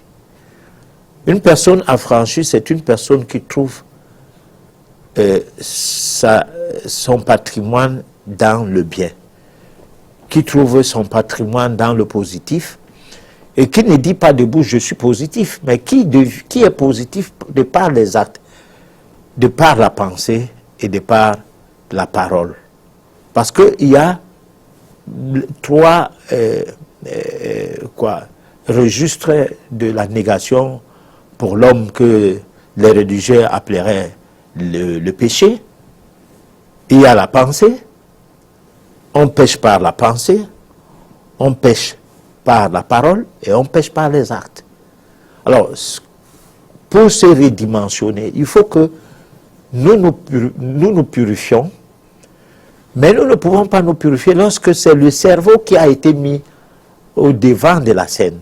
Une personne affranchie, c'est une personne qui trouve son patrimoine dans le bien, qui trouve son patrimoine dans le positif et qui ne dit pas de bouche je suis positif, mais qui est positif de par les actes, de par la pensée et de par la parole. Parce qu'il y a trois registres de la négation pour l'homme que les religieux appelleraient le péché. Il y a la pensée, on pêche par la pensée, on pêche par la parole et on pêche par les actes. Alors, pour se redimensionner, il faut que nous nous purifions, mais nous ne pouvons pas nous purifier lorsque c'est le cerveau qui a été mis au devant de la scène.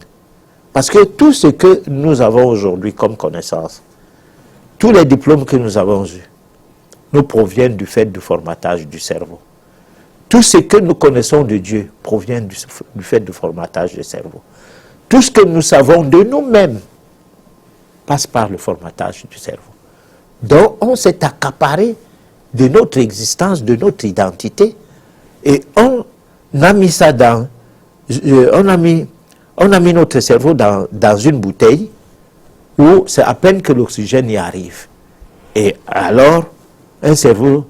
Parce que tout ce que nous avons aujourd'hui comme connaissance, tous les diplômes que nous avons eus, nous proviennent du fait du formatage du cerveau. Tout ce que nous connaissons de Dieu provient du fait du formatage du cerveau. Tout ce que nous savons de nous-mêmes passe par le formatage du cerveau. Donc on s'est accaparé de notre existence, de notre identité, et on a mis ça on a mis notre cerveau dans une bouteille, où c'est à peine que l'oxygène y arrive. Et alors, un cerveau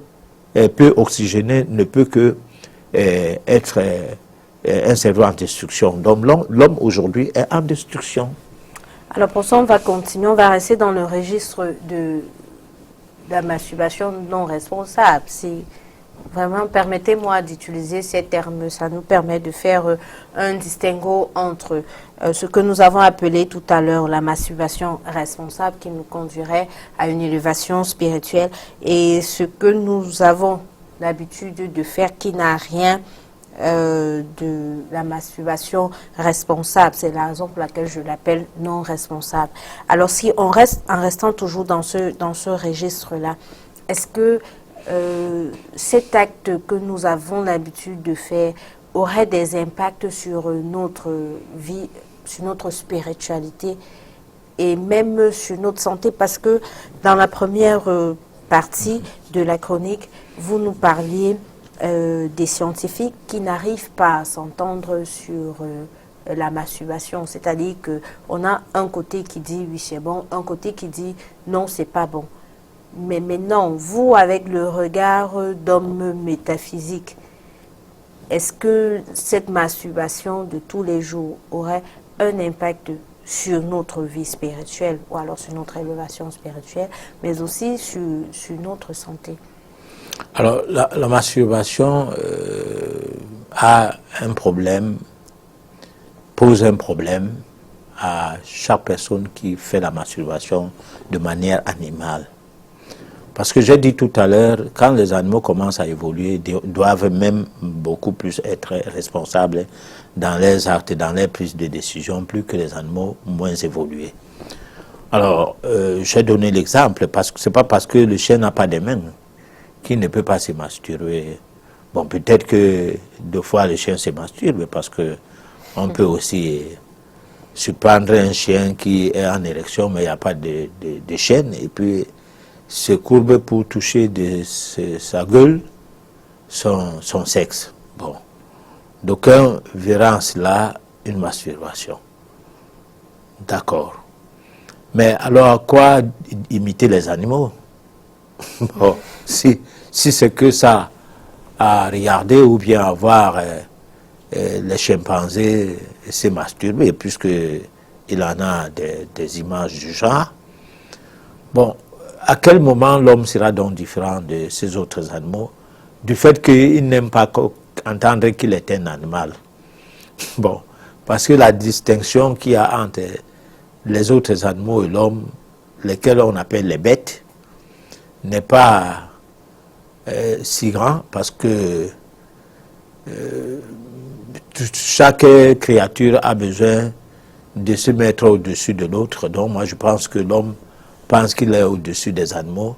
peu oxygéné ne peut que être un cerveau en destruction. Donc l'homme aujourd'hui est en destruction.
Alors pour ça, on va continuer, on va rester dans le registre de la masturbation non responsable. Vraiment, permettez-moi d'utiliser ces termes. Ça nous permet de faire un distinguo entre ce que nous avons appelé tout à l'heure la masturbation responsable qui nous conduirait à une élévation spirituelle et ce que nous avons l'habitude de faire qui n'a rien de la masturbation responsable. C'est la raison pour laquelle je l'appelle non responsable. Alors si on reste, en restant toujours dans ce registre-là, est-ce que cet acte que nous avons l'habitude de faire aurait des impacts sur notre vie, sur notre spiritualité et même sur notre santé? Parce que dans la première partie de la chronique, vous nous parliez des scientifiques qui n'arrivent pas à s'entendre sur la masturbation. C'est-à-dire qu'on a un côté qui dit oui c'est bon, un côté qui dit non c'est pas bon. Mais maintenant, vous, avec le regard d'homme métaphysique, est-ce que cette masturbation de tous les jours aurait un impact sur notre vie spirituelle ou alors sur notre élévation spirituelle, mais aussi sur notre santé?
Alors, la masturbation a un problème, pose un problème à chaque personne qui fait la masturbation de manière animale. Parce que j'ai dit tout à l'heure, quand les animaux commencent à évoluer, ils doivent même beaucoup plus être responsables dans leurs actes, dans leurs prises de décision, plus que les animaux moins évolués. Alors, j'ai donné l'exemple, parce que c'est pas parce que le chien n'a pas de mains qu'il ne peut pas se masturber. Bon, peut-être que deux fois le chien se masturbe, parce que on peut aussi surprendre un chien qui est en érection, mais il n'y a pas de chaîne, et puis se courbe pour toucher de sa gueule son sexe. Bon. D'aucuns verront en cela une masturbation. D'accord. Mais alors à quoi imiter les animaux? Bon, si c'est que ça à regarder ou bien à voir les chimpanzés se masturber, puisqu'il en a des images du genre. Bon, à quel moment l'homme sera donc différent de ces autres animaux, du fait qu'il n'aime pas entendre qu'il est un animal? Bon, parce que la distinction qu'il y a entre les autres animaux et l'homme, lesquels on appelle les bêtes, n'est pas si grand, parce que chaque créature a besoin de se mettre au-dessus de l'autre. Donc moi je pense que l'homme pense qu'il est au-dessus des animaux,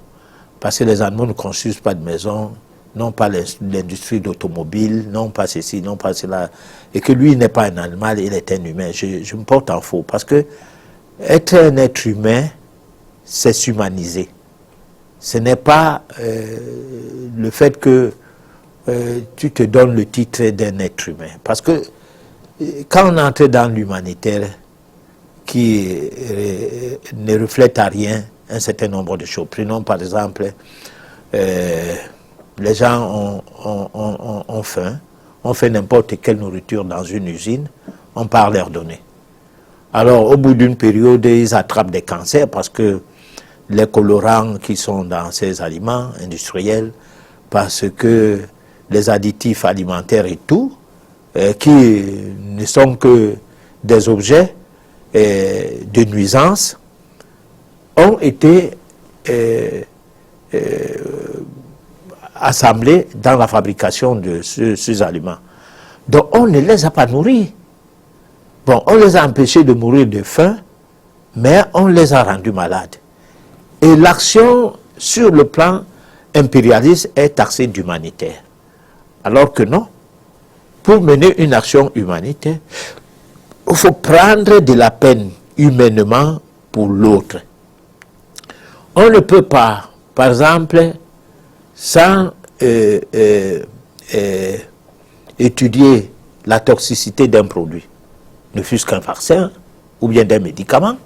parce que les animaux ne construisent pas de maison, non pas l'industrie d'automobile, non pas ceci, non pas cela, et que lui n'est pas un animal, il est un humain. Je me porte en faux, parce que être un être humain, c'est s'humaniser. Ce n'est pas le fait que tu te donnes le titre d'un être humain. Parce que quand on entre dans l'humanitaire, qui ne reflète à rien un certain nombre de choses. Prenons par exemple, les gens ont faim, on fait n'importe quelle nourriture dans une usine, on part leur donner. Alors au bout d'une période, ils attrapent des cancers parce que les colorants qui sont dans ces aliments industriels, parce que les additifs alimentaires et tout, qui ne sont que des objets de nuisance, ont été assemblés dans la fabrication de ces aliments. Donc on ne les a pas nourris. Bon, on les a empêchés de mourir de faim, mais on les a rendus malades. Et l'action sur le plan impérialiste est taxée d'humanitaire. Alors que non, pour mener une action humanitaire, il faut prendre de la peine humainement pour l'autre. On ne peut pas, par exemple, sans étudier la toxicité d'un produit, ne fût-ce qu'un vaccin ou bien d'un médicament,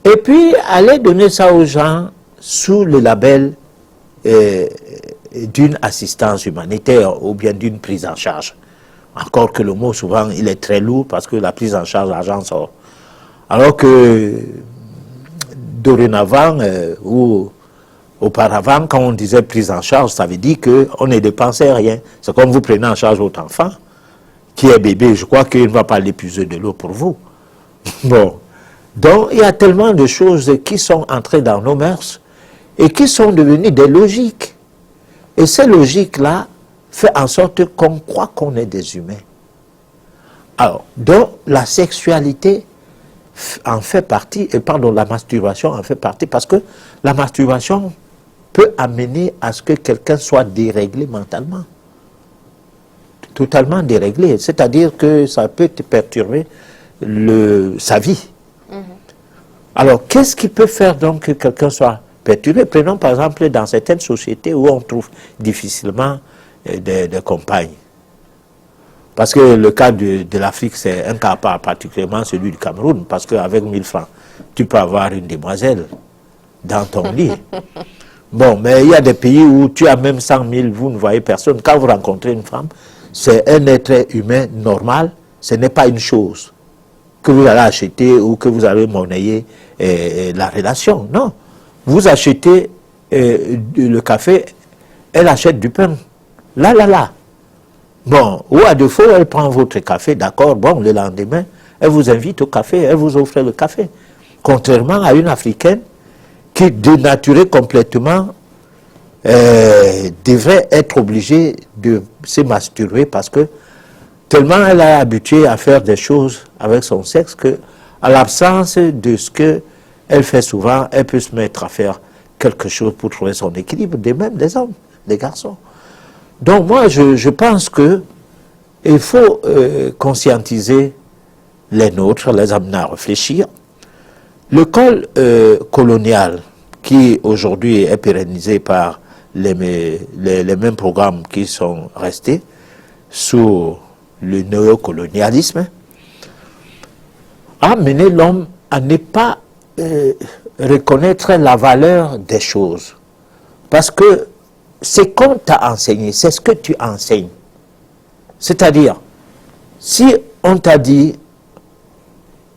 Et puis, aller donner ça aux gens sous le label d'une assistance humanitaire ou bien d'une prise en charge. Encore que le mot, souvent, il est très lourd parce que la prise en charge, l'argent sort. Alors que, dorénavant, ou auparavant, quand on disait prise en charge, ça veut dire qu'on ne dépensait rien. C'est comme vous prenez en charge votre enfant, qui est bébé, je crois qu'il ne va pas l'épuiser de l'eau pour vous. Bon. Donc, il y a tellement de choses qui sont entrées dans nos mœurs et qui sont devenues des logiques. Et ces logiques-là font en sorte qu'on croit qu'on est des humains. Alors, donc, la sexualité en fait partie, et pardon, la masturbation en fait partie, parce que la masturbation peut amener à ce que quelqu'un soit déréglé mentalement. Totalement déréglé. C'est-à-dire que ça peut te perturber sa vie. Alors, qu'est-ce qui peut faire donc que quelqu'un soit perturbé? Prenons par exemple dans certaines sociétés où on trouve difficilement des compagnes. Parce que le cas de l'Afrique, c'est un cas particulièrement celui du Cameroun, parce qu'avec 1000 francs, tu peux avoir une demoiselle dans ton lit. Bon, mais il y a des pays où tu as même 100 000, vous ne voyez personne. Quand vous rencontrez une femme, c'est un être humain normal, ce n'est pas une chose que vous allez acheter ou que vous allez monnayer la relation. Non. Vous achetez le café, elle achète du pain. Là. Bon, ou à défaut, elle prend votre café, d'accord, bon, le lendemain, elle vous invite au café, elle vous offre le café. Contrairement à une Africaine qui, dénaturée complètement, devrait être obligée de se masturber parce que tellement elle est habituée à faire des choses avec son sexe que, à l'absence de ce qu'elle fait souvent, elle peut se mettre à faire quelque chose pour trouver son équilibre, de même des hommes, des garçons. Donc moi, je pense qu'il faut conscientiser les nôtres, les amener à réfléchir. Le col colonial, qui aujourd'hui est pérennisé par les mêmes programmes qui sont restés sous le néocolonialisme, a mené l'homme à ne pas reconnaître la valeur des choses. Parce que ce qu'on t'a enseigné, c'est ce que tu enseignes. C'est-à-dire, si on t'a dit,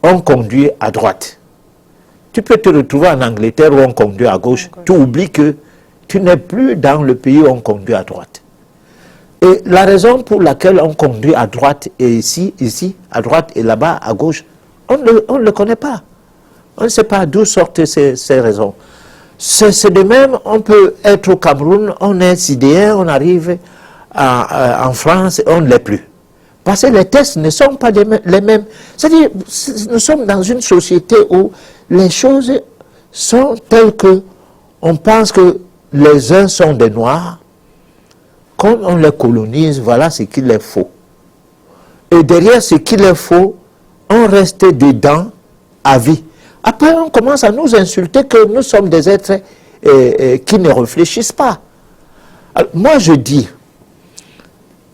on conduit à droite, tu peux te retrouver en Angleterre où on conduit à gauche, tu oublies que tu n'es plus dans le pays où on conduit à droite. Et la raison pour laquelle on conduit à droite et ici, à droite et là-bas, à gauche, on ne le connaît pas. On ne sait pas d'où sortent ces raisons. C'est de même, on peut être au Cameroun, on est sidéen, on arrive en France, on ne l'est plus. Parce que les tests ne sont pas les mêmes. C'est-à-dire, nous sommes dans une société où les choses sont telles que on pense que les uns sont des noirs, comme on les colonise, voilà ce qu'il est faux. Et derrière ce qu'il est faux, on reste dedans à vie. Après, on commence à nous insulter que nous sommes des êtres qui ne réfléchissent pas. Alors, moi, je dis,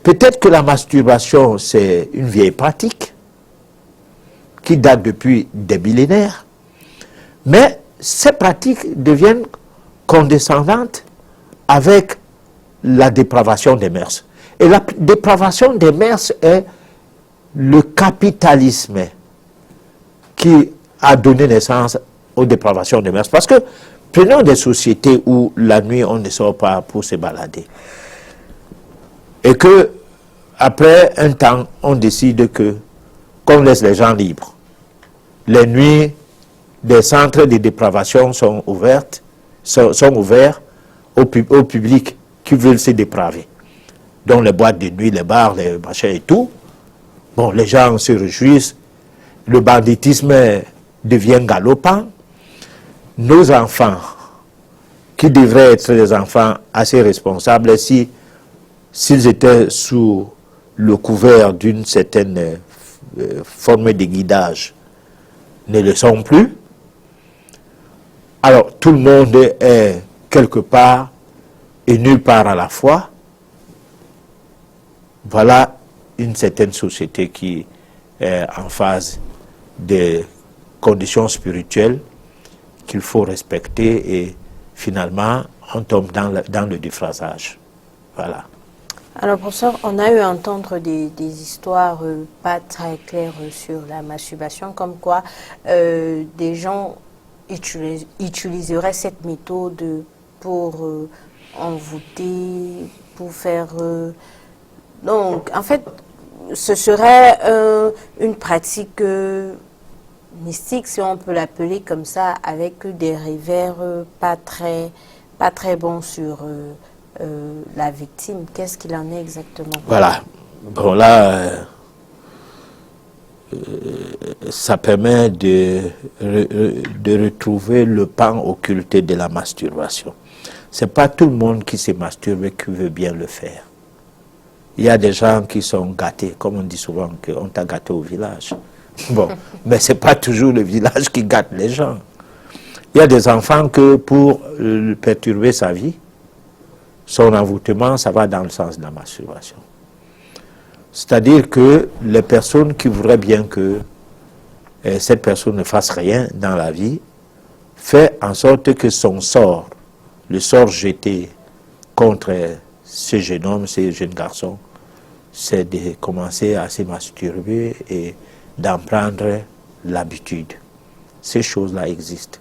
peut-être que la masturbation, c'est une vieille pratique qui date depuis des millénaires, mais ces pratiques deviennent condescendantes avec la dépravation des mœurs. Et la dépravation des mœurs est le capitalisme qui a donné naissance aux dépravations des mœurs. Parce que prenons des sociétés où la nuit on ne sort pas pour se balader. Et que après un temps on décide qu'on laisse les gens libres. Les nuits des centres de dépravation sont ouverts au public qui veulent se dépraver. Donc les boîtes de nuit, les bars, les machins et tout. Bon, les gens se réjouissent. Le banditisme devient galopant. Nos enfants, qui devraient être des enfants assez responsables, s'ils étaient sous le couvert d'une certaine forme de guidage, ne le sont plus. Alors, tout le monde est quelque part et nulle part à la fois. Voilà une certaine société qui est en phase des conditions spirituelles qu'il faut respecter et finalement on tombe dans le déphasage. Voilà.
Alors, professeur, on a eu à entendre des histoires pas très claires sur la masturbation, comme quoi des gens utiliseraient cette méthode pour envoûter, pour faire... Donc, en fait, ce serait une pratique mystique, si on peut l'appeler comme ça, avec des revers pas très bons sur la victime. Qu'est-ce qu'il en est exactement?
Voilà. Bon, là, ça permet de retrouver le pan occulté de la masturbation. C'est pas tout le monde qui se masturbe qui veut bien le faire. Il y a des gens qui sont gâtés, comme on dit souvent, qu'on t'a gâté au village. Bon, mais c'est pas toujours le village qui gâte les gens. Il y a des enfants que pour perturber sa vie, son envoûtement, ça va dans le sens de la masturbation. C'est-à-dire que les personnes qui voudraient bien que cette personne ne fasse rien dans la vie, fait en sorte que son sort, le sort jeté contre ce jeune homme, ce jeune garçon, c'est de commencer à se masturber et d'en prendre l'habitude. Ces choses-là existent.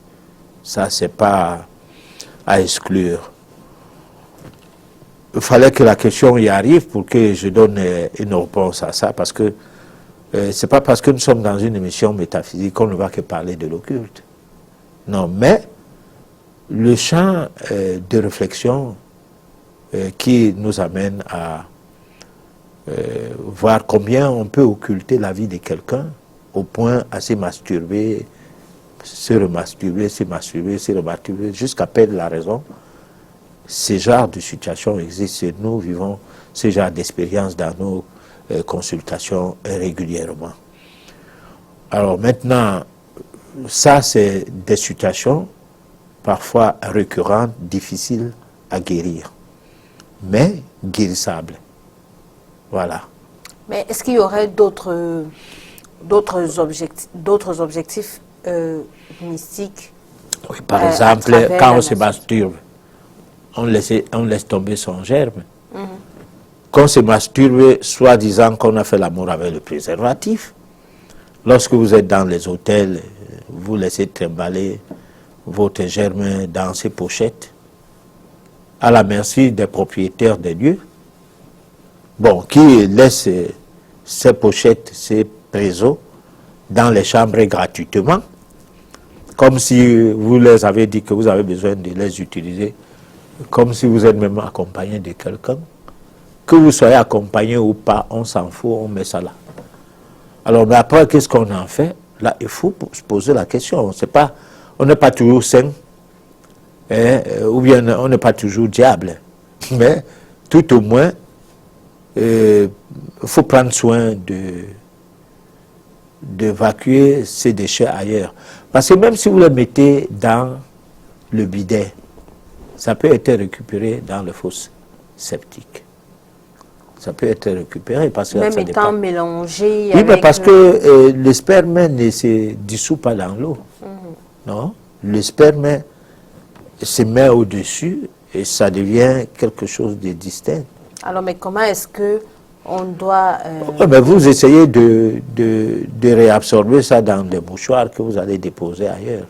Ça, c'est pas à exclure. Il fallait que la question y arrive pour que je donne une réponse à ça, parce que c'est pas parce que nous sommes dans une émission métaphysique qu'on ne va que parler de l'occulte. Non, mais le champ de réflexion qui nous amène à voir combien on peut occulter la vie de quelqu'un au point à se masturber, se remasturber, se masturber, se remasturber, jusqu'à perdre la raison. Ces genres de situations existent et nous vivons ce genre d'expériences dans nos consultations régulièrement. Alors maintenant, ça c'est des situations parfois récurrentes, difficiles à guérir, mais guérissables. Voilà.
Mais est-ce qu'il y aurait d'autres objectifs mystiques?
Oui, par exemple, quand on se masturbe, on laisse tomber son germe. Quand on se masturbe, soi-disant qu'on a fait l'amour avec le préservatif, lorsque vous êtes dans les hôtels, vous laissez trimballer votre germe dans ces pochettes, à la merci des propriétaires des lieux, bon, qui laissent ces pochettes, ces présos, dans les chambres gratuitement, comme si vous les avez dit que vous avez besoin de les utiliser, comme si vous êtes même accompagné de quelqu'un. Que vous soyez accompagné ou pas, on s'en fout, on met ça là. Alors, mais après, qu'est-ce qu'on en fait? Là, il faut se poser la question. On n'est pas toujours saint, ou bien on n'est pas toujours diable. Mais tout au moins, il faut prendre soin d'évacuer ces déchets ailleurs. Parce que même si vous les mettez dans le bidet, ça peut être récupéré dans le fosse septique. Ça peut être récupéré parce que
même
ça
étant
dépend.
Mélangé.
Oui,
avec
mais parce que le sperme ne se dissout pas dans l'eau. Non, le sperme se met au-dessus et ça devient quelque chose de distinct.
Alors, mais comment est-ce que on doit...
Mais vous essayez de réabsorber ça dans des mouchoirs que vous allez déposer ailleurs,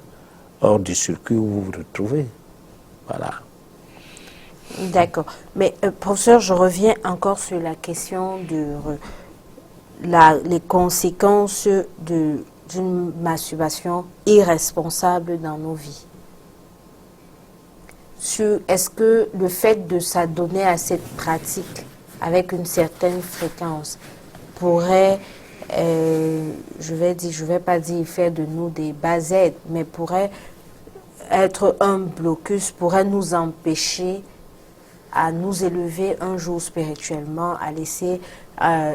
hors du circuit où vous vous retrouvez. Voilà.
D'accord. Mais professeur, je reviens encore sur la question de les conséquences d'une masturbation irresponsable dans nos vies. Est-ce que le fait de s'adonner à cette pratique avec une certaine fréquence pourrait, je vais pas dire faire de nous des basettes, mais pourrait être un blocus, pourrait nous empêcher à nous élever un jour spirituellement, à laisser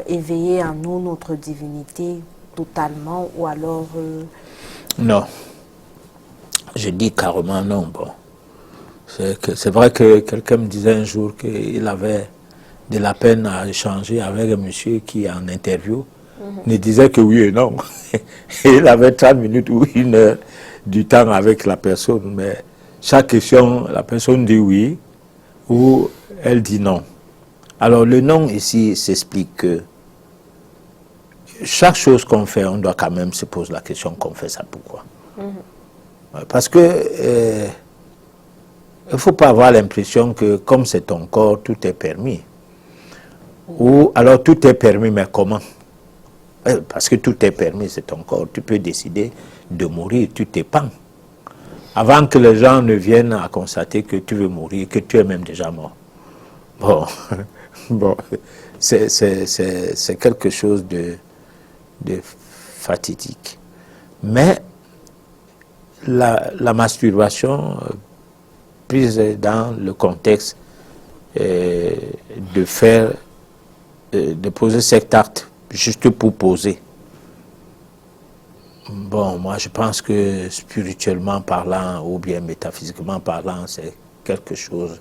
éveiller en nous notre divinité totalement, ou alors...
Non. Je dis carrément non. Bon. C'est vrai que quelqu'un me disait un jour qu'il avait de la peine à échanger avec un monsieur qui, en interview, ne disait que oui et non. Et il avait 30 minutes ou 1 heure du temps avec la personne, mais chaque question, la personne dit oui ou elle dit non. Alors le non ici s'explique que chaque chose qu'on fait, on doit quand même se poser la question qu'on fait ça pourquoi. Parce que il ne faut pas avoir l'impression que comme c'est ton corps, tout est permis. Ou alors tout est permis, mais comment? Parce que tout est permis, c'est ton corps. Tu peux décider de mourir, tu t'épands. Avant que les gens ne viennent à constater que tu veux mourir, que tu es même déjà mort. Bon, bon, c'est quelque chose de fatidique. Mais la masturbation, prise dans le contexte de faire, de poser cet acte juste pour poser. Bon, moi je pense que spirituellement parlant ou bien métaphysiquement parlant, c'est quelque chose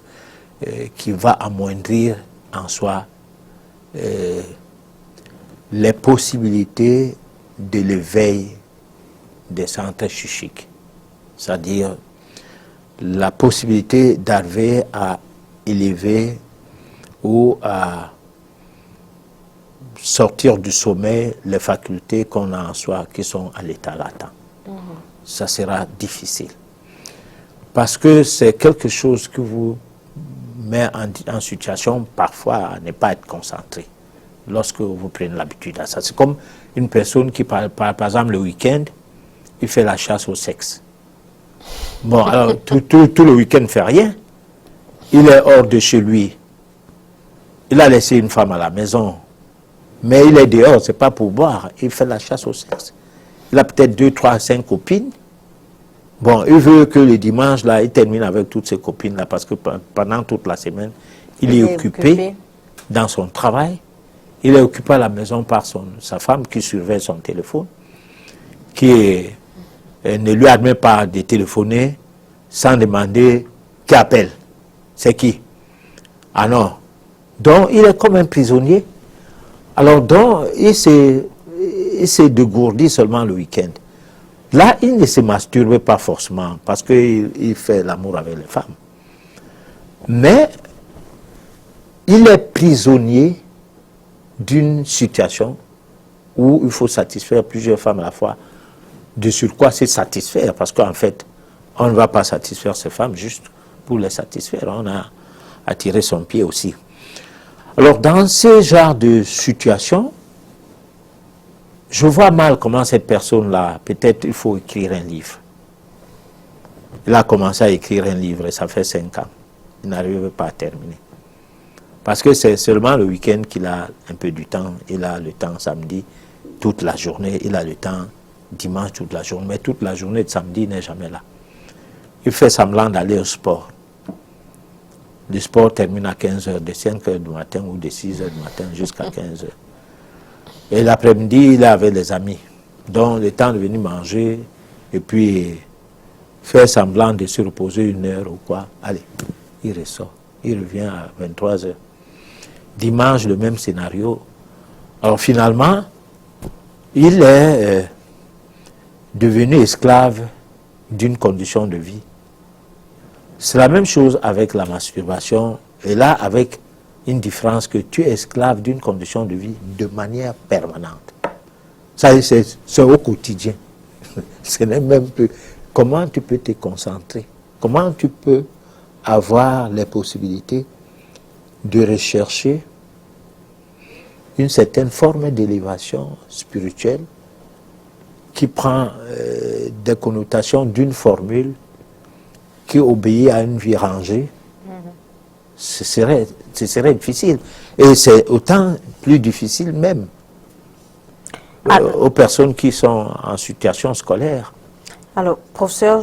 qui va amoindrir en soi les possibilités de l'éveil des centres psychiques. C'est-à-dire la possibilité d'arriver à élever ou à sortir du sommeil les facultés qu'on a en soi qui sont à l'état latent. Ça sera difficile. Parce que c'est quelque chose qui vous met en situation parfois à ne pas être concentré lorsque vous prenez l'habitude à ça. C'est comme une personne qui, par exemple, le week-end, il fait la chasse au sexe. Bon, alors tout le week-end ne fait rien. Il est hors de chez lui. Il a laissé une femme à la maison. Mais il est dehors, c'est pas pour boire. Il fait la chasse au sexe. Il a peut-être 2, 3, 5 copines. Bon, il veut que le dimanche, là, il termine avec toutes ses copines-là, parce que pendant toute la semaine, il est occupé dans son travail. Il est occupé à la maison par sa femme qui surveille son téléphone, qui ne lui admet pas de téléphoner sans demander qui appelle. C'est qui? Ah non. Donc, il est comme un prisonnier. Alors, donc, il s'est dégourdi seulement le week-end. Là, il ne se masturbe pas forcément parce qu'il fait l'amour avec les femmes. Mais il est prisonnier d'une situation où il faut satisfaire plusieurs femmes à la fois. De surcroît, c'est satisfaire parce qu'en fait, on ne va pas satisfaire ces femmes juste pour les satisfaire. On a attiré son pied aussi. Alors, dans ce genre de situation, je vois mal comment cette personne-là, peut-être il faut écrire un livre. Il a commencé à écrire un livre et ça fait 5 ans. Il n'arrive pas à terminer. Parce que c'est seulement le week-end qu'il a un peu du temps. Il a le temps samedi toute la journée. Il a le temps dimanche toute la journée. Mais toute la journée de samedi n'est jamais là. Il fait semblant d'aller au sport. Le sport termine à 15h, de 5h du matin ou de 6h du matin jusqu'à 15h. Et l'après-midi, il est avec les amis. Donc, le temps de venir manger et puis faire semblant de se reposer 1 heure ou quoi. Allez, il ressort. Il revient à 23h. Dimanche, le même scénario. Alors, finalement, il est devenu esclave d'une condition de vie. C'est la même chose avec la masturbation. Et là, avec une différence que tu es esclave d'une condition de vie de manière permanente. Ça, c'est au quotidien. Ce n'est même plus... Comment tu peux te concentrer? Comment tu peux avoir les possibilités de rechercher une certaine forme d'élévation spirituelle qui prend des connotations d'une formule qui obéit à une vie rangée? Ce serait difficile. Et c'est autant plus difficile même aux personnes qui sont en situation scolaire.
Alors, professeur,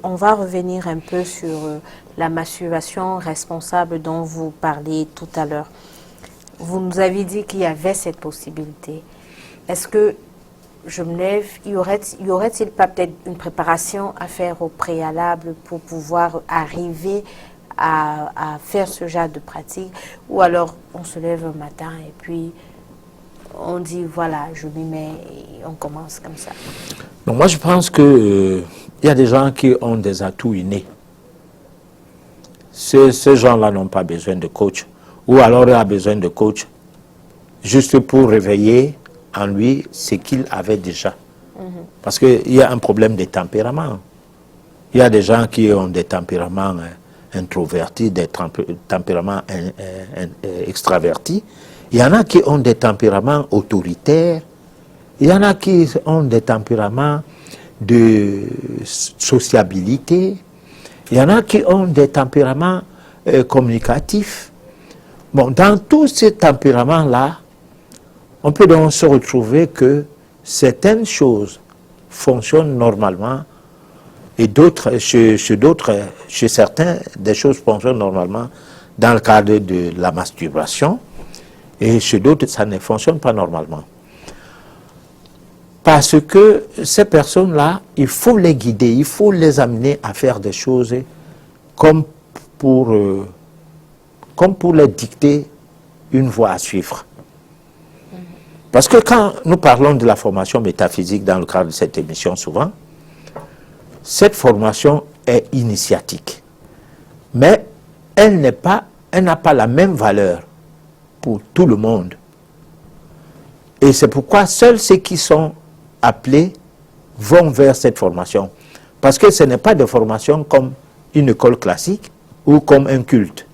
on va revenir un peu sur la masturbation responsable dont vous parliez tout à l'heure. Vous nous avez dit qu'il y avait cette possibilité. Est-ce que, je me lève, y aurait-il pas peut-être une préparation à faire au préalable pour pouvoir arriver à faire ce genre de pratique, ou alors on se lève un matin et puis on dit voilà, je m'y mets et on commence comme ça?
Donc moi je pense que il y a des gens qui ont des atouts innés. Ces gens-là n'ont pas besoin de coach. Ou alors il a besoin de coach juste pour réveiller en lui ce qu'il avait déjà. Parce qu'il y a un problème de tempérament. Il y a des gens qui ont des tempéraments introvertis, des tempéraments extravertis. Il y en a qui ont des tempéraments autoritaires. Il y en a qui ont des tempéraments de sociabilité. Il y en a qui ont des tempéraments communicatifs. Bon, dans tous ces tempéraments-là, on peut donc se retrouver que certaines choses fonctionnent normalement et d'autres, chez certains, des choses fonctionnent normalement dans le cadre de la masturbation et chez d'autres, ça ne fonctionne pas normalement. Parce que ces personnes-là, il faut les guider, il faut les amener à faire des choses comme pour les dicter une voie à suivre. Parce que quand nous parlons de la formation métaphysique dans le cadre de cette émission souvent, cette formation est initiatique. Mais elle n'a pas la même valeur pour tout le monde. Et c'est pourquoi seuls ceux qui sont appelés vont vers cette formation. Parce que ce n'est pas de formation comme une école classique ou comme un culte,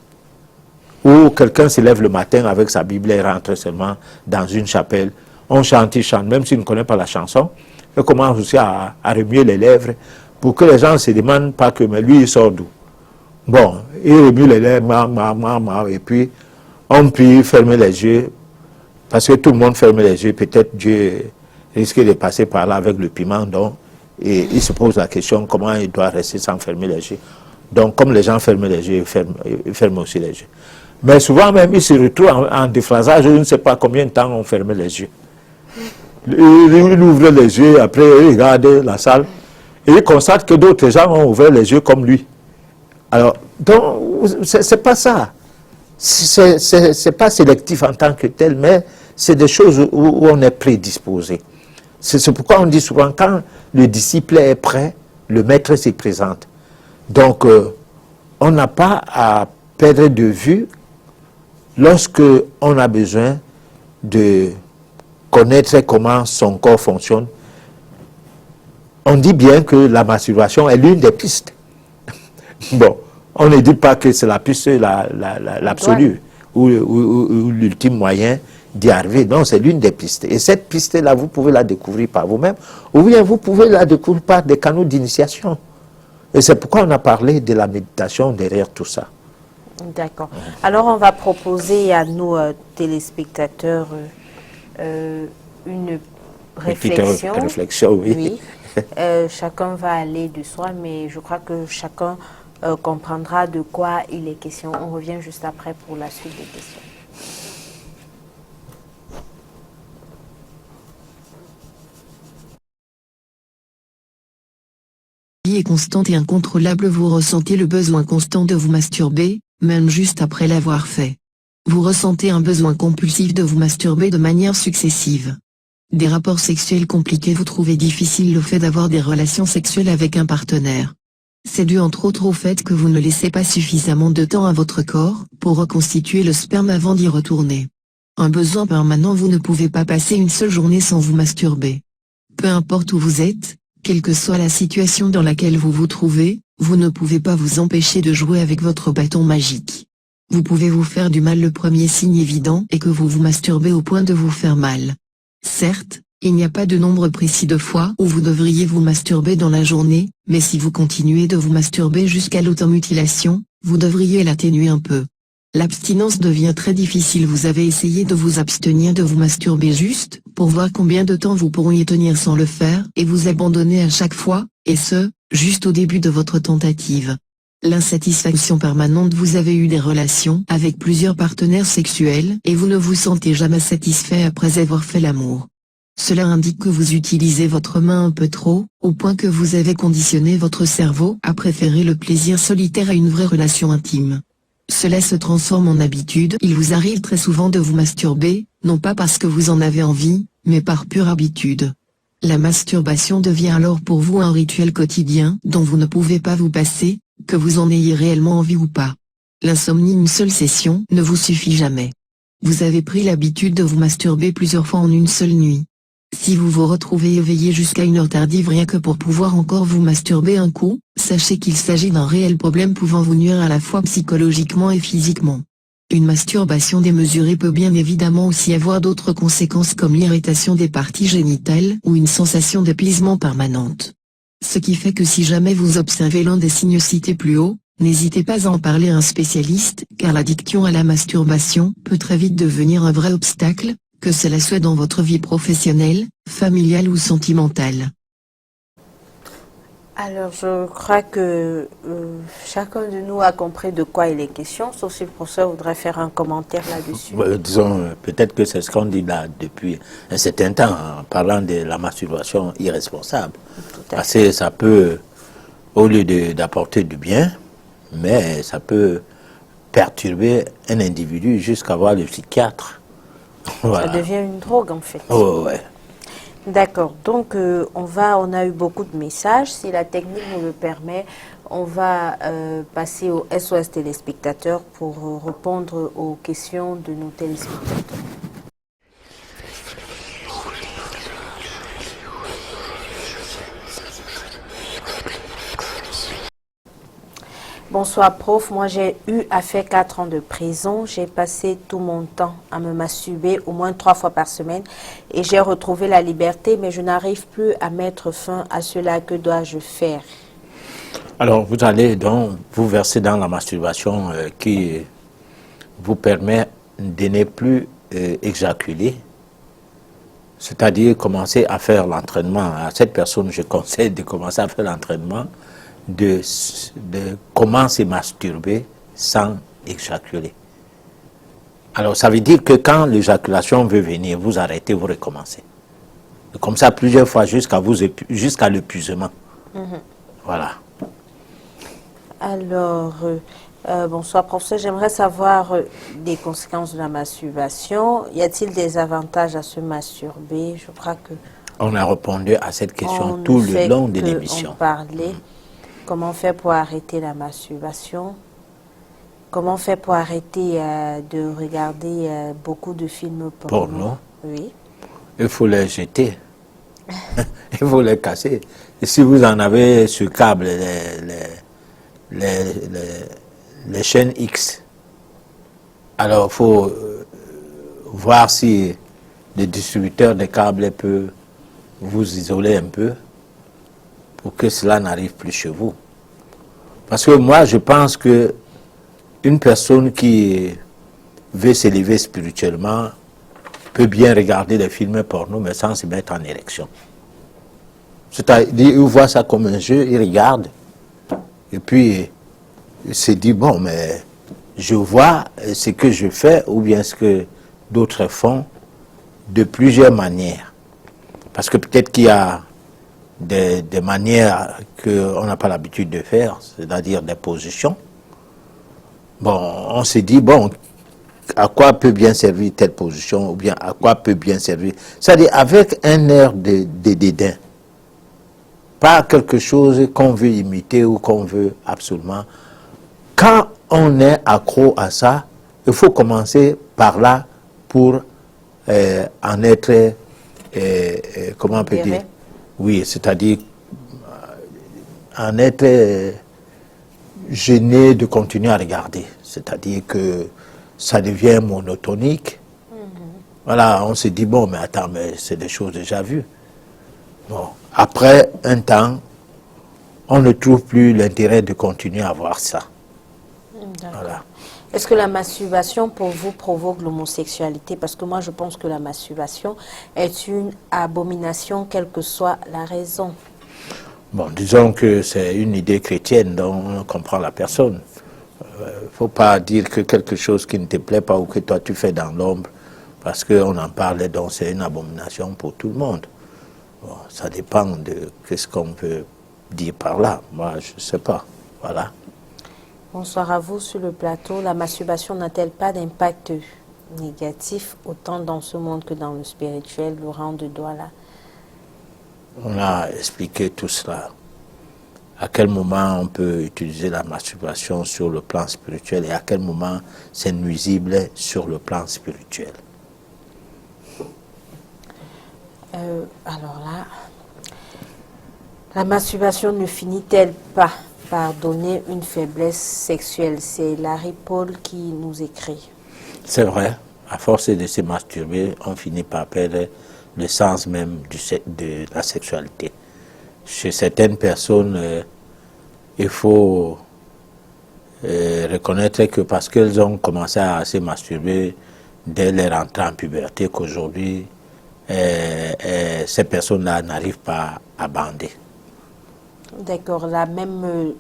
où quelqu'un se lève le matin avec sa Bible et rentre seulement dans une chapelle. On chante, il chante, même s'il ne connaît pas la chanson. Il commence aussi à remuer les lèvres pour que les gens ne se demandent pas que, mais lui, il sort d'où? Bon, il remue les lèvres, et puis on prie, fermer les yeux, parce que tout le monde ferme les yeux. Peut-être Dieu risque de passer par là avec le piment, donc, et il se pose la question comment il doit rester sans fermer les yeux. Donc, comme les gens ferment les yeux, ils ferment aussi les yeux. Mais souvent même, ils se retrouvent en déphasage, je ne sais pas combien de temps on ferme les yeux. Il ouvre les yeux, après il regarde la salle, et il constate que d'autres gens ont ouvert les yeux comme lui. Alors, donc, c'est pas ça. C'est pas sélectif en tant que tel, mais c'est des choses où on est prédisposé. C'est pourquoi on dit souvent, quand le disciple est prêt, le maître se présente. Donc, on n'a pas à perdre de vue lorsque on a besoin de connaître comment son corps fonctionne. On dit bien que la masturbation est l'une des pistes. Bon, on ne dit pas que c'est la piste l'absolue ou l'ultime moyen d'y arriver. Non, c'est l'une des pistes. Et cette piste-là, vous pouvez la découvrir par vous-même, ou bien vous pouvez la découvrir par des canaux d'initiation. Et c'est pourquoi on a parlé de la méditation derrière tout ça.
D'accord. Alors, on va proposer à nos téléspectateurs une réflexion.
Une réflexion, oui.
Oui. Chacun va aller de soi, mais je crois que chacun comprendra de quoi il est question. On revient juste après pour la suite des questions.
Est constante et incontrôlable, vous ressentez le besoin constant de vous masturber, même juste après l'avoir fait. Vous ressentez un besoin compulsif de vous masturber de manière successive. Des rapports sexuels compliqués, vous trouvez difficile le fait d'avoir des relations sexuelles avec un partenaire. C'est dû entre autres au fait que vous ne laissez pas suffisamment de temps à votre corps pour reconstituer le sperme avant d'y retourner. Un besoin permanent, vous ne pouvez pas passer une seule journée sans vous masturber. Peu importe où vous êtes, quelle que soit la situation dans laquelle vous vous trouvez, vous ne pouvez pas vous empêcher de jouer avec votre bâton magique. Vous pouvez vous faire du mal, le premier signe évident est que vous vous masturbez au point de vous faire mal. Certes, il n'y a pas de nombre précis de fois où vous devriez vous masturber dans la journée, mais si vous continuez de vous masturber jusqu'à l'automutilation, vous devriez l'atténuer un peu. L'abstinence devient très difficile. Vous avez essayé de vous abstenir de vous masturber juste, pour voir combien de temps vous pourriez tenir sans le faire, et vous abandonner à chaque fois, et ce, juste au début de votre tentative. L'insatisfaction permanente. Vous avez eu des relations avec plusieurs partenaires sexuels, et vous ne vous sentez jamais satisfait après avoir fait l'amour. Cela indique que vous utilisez votre main un peu trop, au point que vous avez conditionné votre cerveau à préférer le plaisir solitaire à une vraie relation intime. Cela se transforme en habitude. Il vous arrive très souvent de vous masturber, non pas parce que vous en avez envie, mais par pure habitude. La masturbation devient alors pour vous un rituel quotidien dont vous ne pouvez pas vous passer, que vous en ayez réellement envie ou pas. L'insomnie, une seule session, ne vous suffit jamais. Vous avez pris l'habitude de vous masturber plusieurs fois en une seule nuit. Si vous vous retrouvez éveillé jusqu'à une heure tardive rien que pour pouvoir encore vous masturber un coup, sachez qu'il s'agit d'un réel problème pouvant vous nuire à la fois psychologiquement et physiquement. Une masturbation démesurée peut bien évidemment aussi avoir d'autres conséquences comme l'irritation des parties génitales ou une sensation d'épuisement permanente. Ce qui fait que si jamais vous observez l'un des signes cités plus haut, n'hésitez pas à en parler à un spécialiste, car l'addiction à la masturbation peut très vite devenir un vrai obstacle, que cela soit dans votre vie professionnelle, familiale ou sentimentale.
Alors, je crois que chacun de nous a compris de quoi il est question, sauf si le professeur voudrait faire un commentaire là-dessus.
Disons, peut-être que c'est ce qu'on dit là depuis un certain temps, en parlant de la masturbation irresponsable. Parce que ça peut, au lieu d'apporter du bien, mais ça peut perturber un individu jusqu'à voir le psychiatre. Voilà.
Ça devient une drogue, en fait.
Oh, ouais.
D'accord, donc on a eu beaucoup de messages. Si la technique nous le permet, on va passer au SOS téléspectateurs pour répondre aux questions de nos téléspectateurs. Bonsoir prof, moi j'ai eu à faire 4 ans de prison, j'ai passé tout mon temps à me masturber au moins 3 fois par semaine et j'ai retrouvé la liberté, mais je n'arrive plus à mettre fin à cela. Que dois-je faire?
Alors vous allez donc vous verser dans la masturbation qui vous permet de ne plus éjaculer, c'est-à-dire commencer à faire l'entraînement. À cette personne, je conseille de commencer à faire l'entraînement de comment se masturber sans éjaculer. Alors, ça veut dire que quand l'éjaculation veut venir, vous arrêtez, vous recommencez. Comme ça, plusieurs fois jusqu'à l'épuisement. Voilà.
Alors, bonsoir professeur, j'aimerais savoir des conséquences de la masturbation. Y a-t-il des avantages à se masturber? Je crois que
on a répondu à cette question tout le long de l'émission.
Comment faire pour arrêter la masturbation? Comment faire pour arrêter de regarder beaucoup de films porno? Oui.
Il faut les jeter. Il faut les casser. Et si vous en avez sur câble, les chaînes X, alors il faut voir si le distributeur de câbles peut vous isoler un peu pour que cela n'arrive plus chez vous. Parce que moi, je pense que une personne qui veut s'élever spirituellement peut bien regarder des films porno, mais sans se mettre en érection. C'est-à-dire, il voit ça comme un jeu, il regarde, et puis il se dit, bon, mais je vois ce que je fais, ou bien ce que d'autres font, de plusieurs manières. Parce que peut-être qu'il y a des manières qu'on n'a pas l'habitude de faire, c'est-à-dire des positions. Bon, on se dit, bon, à quoi peut bien servir telle position, ou bien à quoi peut bien servir. C'est-à-dire avec un air de dédain. Pas quelque chose qu'on veut imiter ou qu'on veut absolument. Quand on est accro à ça, il faut commencer par là pour en être, comment on peut dire? Oui, c'est-à-dire en être gêné de continuer à regarder. C'est-à-dire que ça devient monotonique. Voilà, on se dit, bon, mais attends, mais c'est des choses déjà vues. Bon, après un temps, on ne trouve plus l'intérêt de continuer à voir ça. Voilà.
Est-ce que la masturbation pour vous provoque l'homosexualité? Parce que moi je pense que la masturbation est une abomination, quelle que soit la raison.
Bon, disons que c'est une idée chrétienne dont on comprend la personne. Il ne faut pas dire que quelque chose qui ne te plaît pas ou que toi tu fais dans l'ombre, parce qu'on en parle, donc c'est une abomination pour tout le monde. Bon, ça dépend de ce qu'on peut dire par là. Moi, je ne sais pas. Voilà.
Bonsoir à vous sur le plateau. La masturbation n'a-t-elle pas d'impact négatif autant dans ce monde que dans le spirituel? Laurent de Douala.
On a expliqué tout cela. À quel moment on peut utiliser la masturbation sur le plan spirituel et à quel moment c'est nuisible sur le plan spirituel.
Alors là, la masturbation ne finit-elle pas par donner une faiblesse sexuelle? C'est Larry Paul qui nous écrit.
C'est vrai, à force de se masturber, on finit par perdre le sens même de la sexualité. Chez certaines personnes, il faut reconnaître que parce qu'elles ont commencé à se masturber dès leur entrée en puberté, qu'aujourd'hui, ces personnes-là n'arrivent pas à bander.
D'accord, le même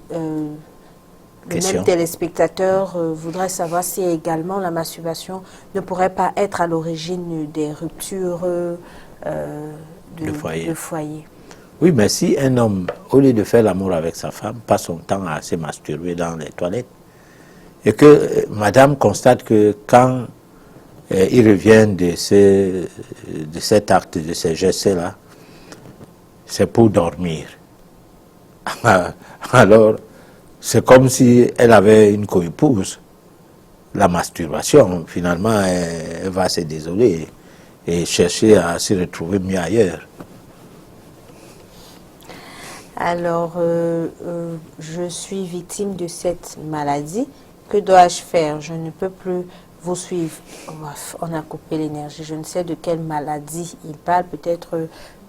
Question.
téléspectateur voudrait savoir si également la masturbation ne pourrait pas être à l'origine des ruptures
De foyer.
de foyer.
Oui, mais si un homme, au lieu de faire l'amour avec sa femme, passe son temps à se masturber dans les toilettes, et que madame constate que quand il revient de cet acte, de ces gestes-là, c'est pour dormir. Alors, c'est comme si elle avait une co-épouse. La masturbation, finalement, elle va se désoler et chercher à se retrouver mieux ailleurs.
Alors, je suis victime de cette maladie. Que dois-je faire? Je ne peux plus vous suivre. On a coupé l'énergie. Je ne sais de quelle maladie il parle. Peut-être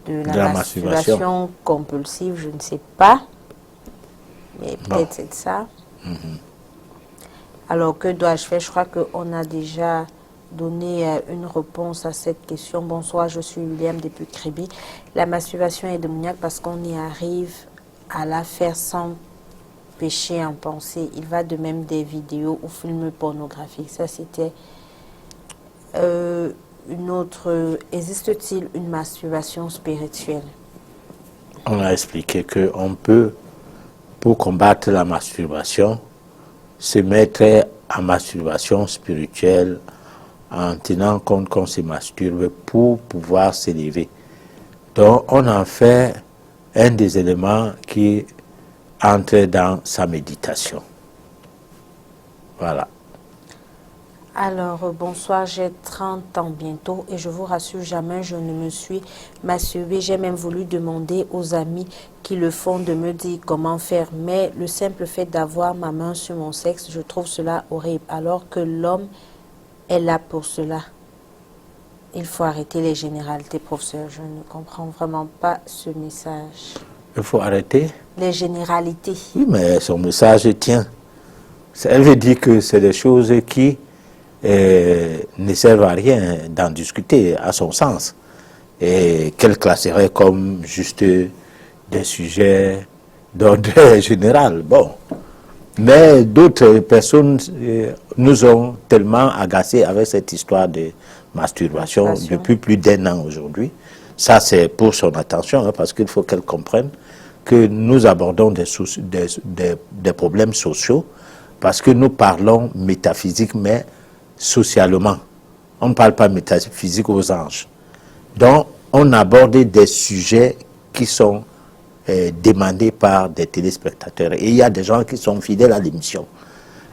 de la masturbation compulsive. Je ne sais pas. Mais peut-être c'est ça. Alors, que dois-je faire? Je crois qu'on a déjà donné une réponse à cette question. Bonsoir, je suis William depuis Kribi. La masturbation est démoniaque parce qu'on y arrive à la faire sans péché en pensée. Il va de même des vidéos ou films pornographiques. Ça, c'était une autre. Existe-t-il une masturbation spirituelle?
On a expliqué qu'on peut, pour combattre la masturbation, se mettre en masturbation spirituelle en tenant compte qu'on se masturbe pour pouvoir s'élever. Donc, on en fait un des éléments qui entre dans sa méditation. Voilà.
Alors, bonsoir, j'ai 30 ans bientôt et je vous rassure, jamais je ne me suis masturbée. J'ai même voulu demander aux amis qui le font de me dire comment faire. Mais le simple fait d'avoir ma main sur mon sexe, je trouve cela horrible. Alors que l'homme est là pour cela. Il faut arrêter les généralités, professeur. Je ne comprends vraiment pas ce message.
Il faut arrêter.
Les généralités.
Oui, mais son message tient. Elle veut dire que c'est des choses qui ne servent à rien d'en discuter, à son sens. Et qu'elle classerait comme juste des sujets d'ordre général. Bon. Mais d'autres personnes nous ont tellement agacés avec cette histoire de masturbation depuis plus d'1 an aujourd'hui. Ça, c'est pour son attention, hein, parce qu'il faut qu'elle comprenne que nous abordons des problèmes sociaux, parce que nous parlons métaphysique, mais socialement. On ne parle pas métaphysique aux anges. Donc, on aborde des sujets qui sont demandés par des téléspectateurs. Et il y a des gens qui sont fidèles à l'émission.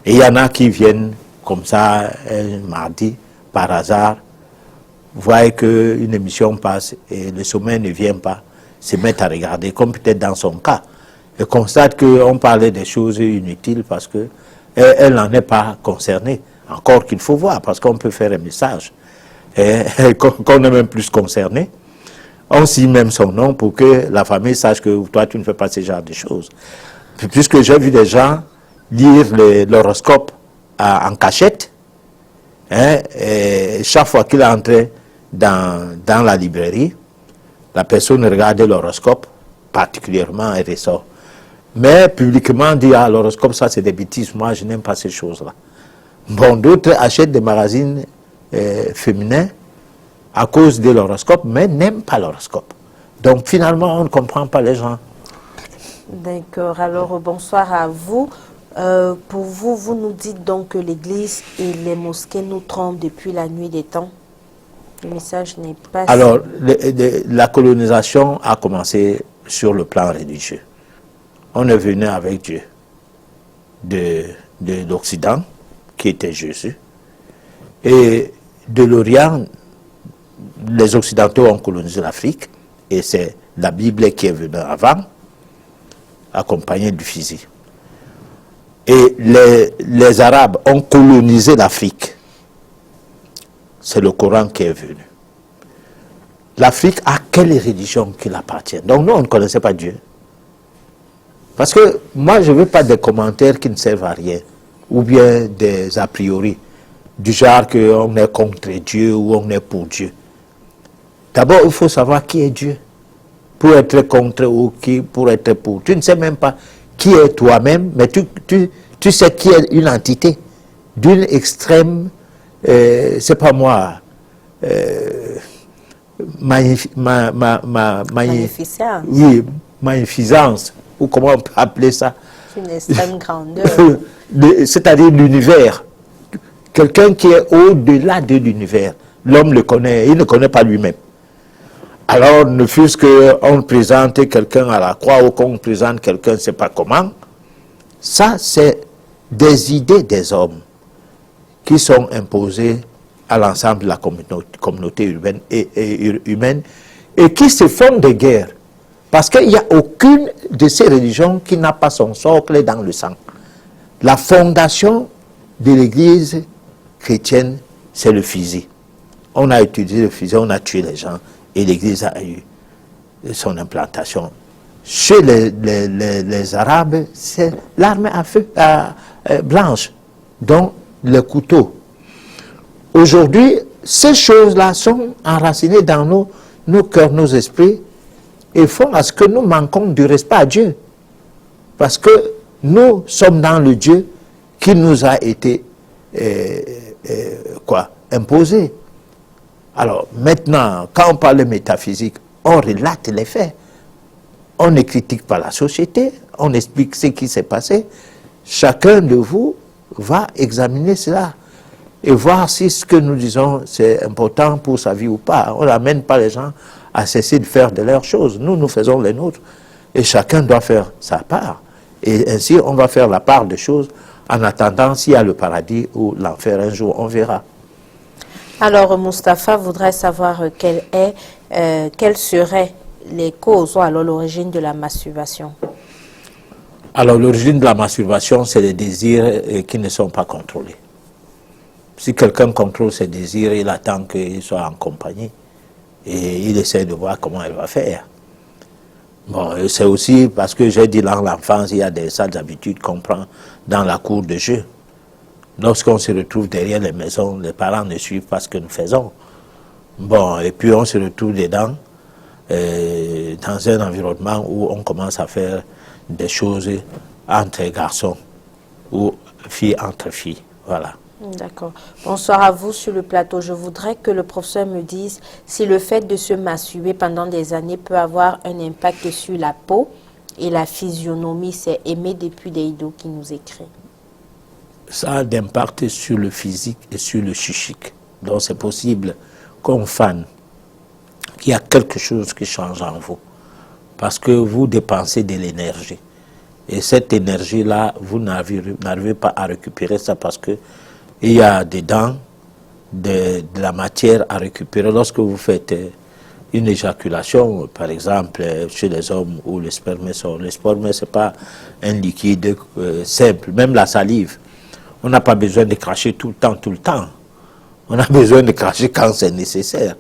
Et il y en a qui viennent comme ça, un mardi, par hasard, voient qu'une émission passe et le sommeil ne vient pas, se mettent à regarder, comme peut-être dans son cas, et constatent qu'on parlait des choses inutiles parce qu'elle n'en est pas concernée. Encore qu'il faut voir, parce qu'on peut faire un message, et qu'on est même plus concerné. On signe même son nom pour que la famille sache que toi, tu ne fais pas ce genre de choses. Puisque j'ai vu des gens lire l'horoscope en cachette, hein, et chaque fois qu'il entrait dans la librairie, la personne regardait l'horoscope, particulièrement, et ressort. Mais publiquement, dit, ah, l'horoscope, ça c'est des bêtises, moi je n'aime pas ces choses-là. Bon, d'autres achètent des magazines féminins à cause de l'horoscope, mais n'aiment pas l'horoscope. Donc finalement, on ne comprend pas les gens.
D'accord, alors bonsoir à vous. Pour vous, vous nous dites donc que l'Église et les mosquées nous trompent depuis la nuit des temps? Le message n'est pas...
Alors, la colonisation a commencé sur le plan religieux. On est venu avec Dieu de l'Occident, qui était Jésus, et de l'Orient, les Occidentaux ont colonisé l'Afrique, et c'est la Bible qui est venue avant, accompagnée du fusil. Et les Arabes ont colonisé l'Afrique. C'est le Coran qui est venu. L'Afrique a quelle religion qui l'appartient? Donc nous, on ne connaissait pas Dieu. Parce que moi, je ne veux pas des commentaires qui ne servent à rien, ou bien des a priori, du genre qu'on est contre Dieu ou on est pour Dieu. D'abord, il faut savoir qui est Dieu, pour être contre ou pour être pour. Tu ne sais même pas qui est toi-même, mais tu sais qui est une entité d'une extrême, c'est pas moi,
magnificence.
Oui, magnificence, ou comment on peut appeler ça?
Une extrême grandeur.
C'est-à-dire l'univers. Quelqu'un qui est au-delà de l'univers. L'homme le connaît, il ne connaît pas lui-même. Alors, ne fût-ce qu'on présente quelqu'un à la croix ou qu'on présente quelqu'un, je ne sais pas comment, ça, c'est des idées des hommes qui sont imposées à l'ensemble de la communauté urbaine et humaine et qui se font de guerre. Parce qu'il n'y a aucune de ces religions qui n'a pas son socle dans le sang. La fondation de l'Église chrétienne, c'est le fusil. On a utilisé le fusil, on a tué les gens et l'Église a eu son implantation. Chez les Arabes, c'est l'arme à feu blanche, dont le couteau. Aujourd'hui, ces choses-là sont enracinées dans nos cœurs, nos esprits, et font à ce que nous manquons du respect à Dieu. Parce que nous sommes dans le Dieu qui nous a été imposé. Alors maintenant, quand on parle de métaphysique, on relate les faits. On ne critique pas la société, on explique ce qui s'est passé. Chacun de vous va examiner cela et voir si ce que nous disons c'est important pour sa vie ou pas. On n'amène pas les gens à cesser de faire de leurs choses. Nous, nous faisons les nôtres. Et chacun doit faire sa part. Et ainsi, on va faire la part des choses en attendant s'il y a le paradis ou l'enfer. Un jour, on verra.
Alors, Mustapha voudrait savoir quelles seraient les causes ou alors l'origine de la masturbation.
Alors, l'origine de la masturbation, c'est les désirs qui ne sont pas contrôlés. Si quelqu'un contrôle ses désirs, il attend qu'il soit en compagnie et il essaie de voir comment il va faire. Bon, c'est aussi parce que j'ai dit dans l'enfance, il y a des sales habitudes qu'on prend dans la cour de jeu. Lorsqu'on se retrouve derrière les maisons, les parents ne suivent pas ce que nous faisons. Bon, et puis on se retrouve dedans, dans un environnement où on commence à faire des choses entre garçons ou filles entre filles. Voilà.
D'accord. Bonsoir à vous sur le plateau. Je voudrais que le professeur me dise si le fait de se masturber pendant des années peut avoir un impact sur la peau et la physionomie. C'est Aimé depuis Deido qui nous écrit.
Ça a d'impact sur le physique et sur le psychique. Donc c'est possible qu'on fane qu'il y a quelque chose qui change en vous. Parce que vous dépensez de l'énergie. Et cette énergie-là, vous n'arrivez pas à récupérer ça parce que il y a dedans de la matière à récupérer. Lorsque vous faites une éjaculation, par exemple, chez les hommes où le sperme sort, le sperme, ce n'est pas un liquide simple, même la salive. On n'a pas besoin de cracher tout le temps. On a besoin de cracher quand c'est nécessaire.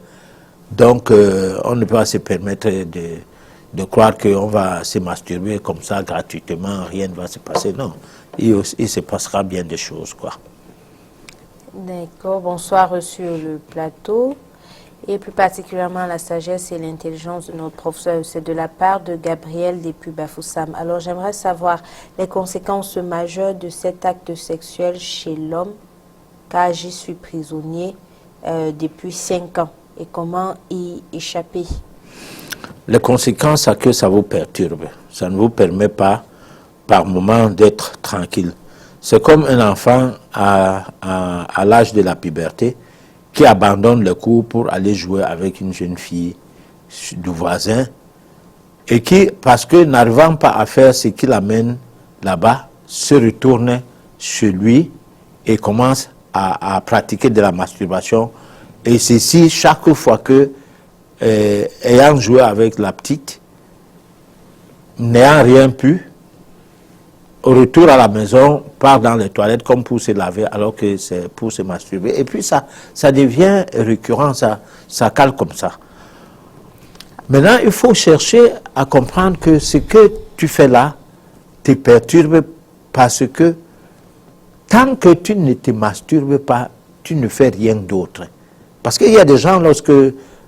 Donc, on ne peut pas se permettre de croire qu'on va se masturber comme ça gratuitement, rien ne va se passer. Non, il se passera bien des choses, quoi.
D'accord, bonsoir sur le plateau. Et plus particulièrement la sagesse et l'intelligence de notre professeur, c'est de la part de Gabriel depuis Bafoussam. Alors j'aimerais savoir les conséquences majeures de cet acte sexuel chez l'homme, car j'y suis prisonnier depuis 5 ans. Et comment y échapper?
Les conséquences, c'est que ça vous perturbe. Ça ne vous permet pas, par moment, d'être tranquille. C'est comme un enfant à l'âge de la puberté qui abandonne le cours pour aller jouer avec une jeune fille du voisin et qui, parce que n'arrivant pas à faire ce qui l'amène là-bas, se retourne chez lui et commence à pratiquer de la masturbation. Et ceci, chaque fois que, ayant joué avec la petite, n'ayant rien pu, au retour à la maison, part dans les toilettes comme pour se laver alors que c'est pour se masturber. Et puis ça devient récurrent, ça cale comme ça. Maintenant, il faut chercher à comprendre que ce que tu fais là te perturbe parce que tant que tu ne te masturbes pas, tu ne fais rien d'autre. Parce qu'il y a des gens, lorsque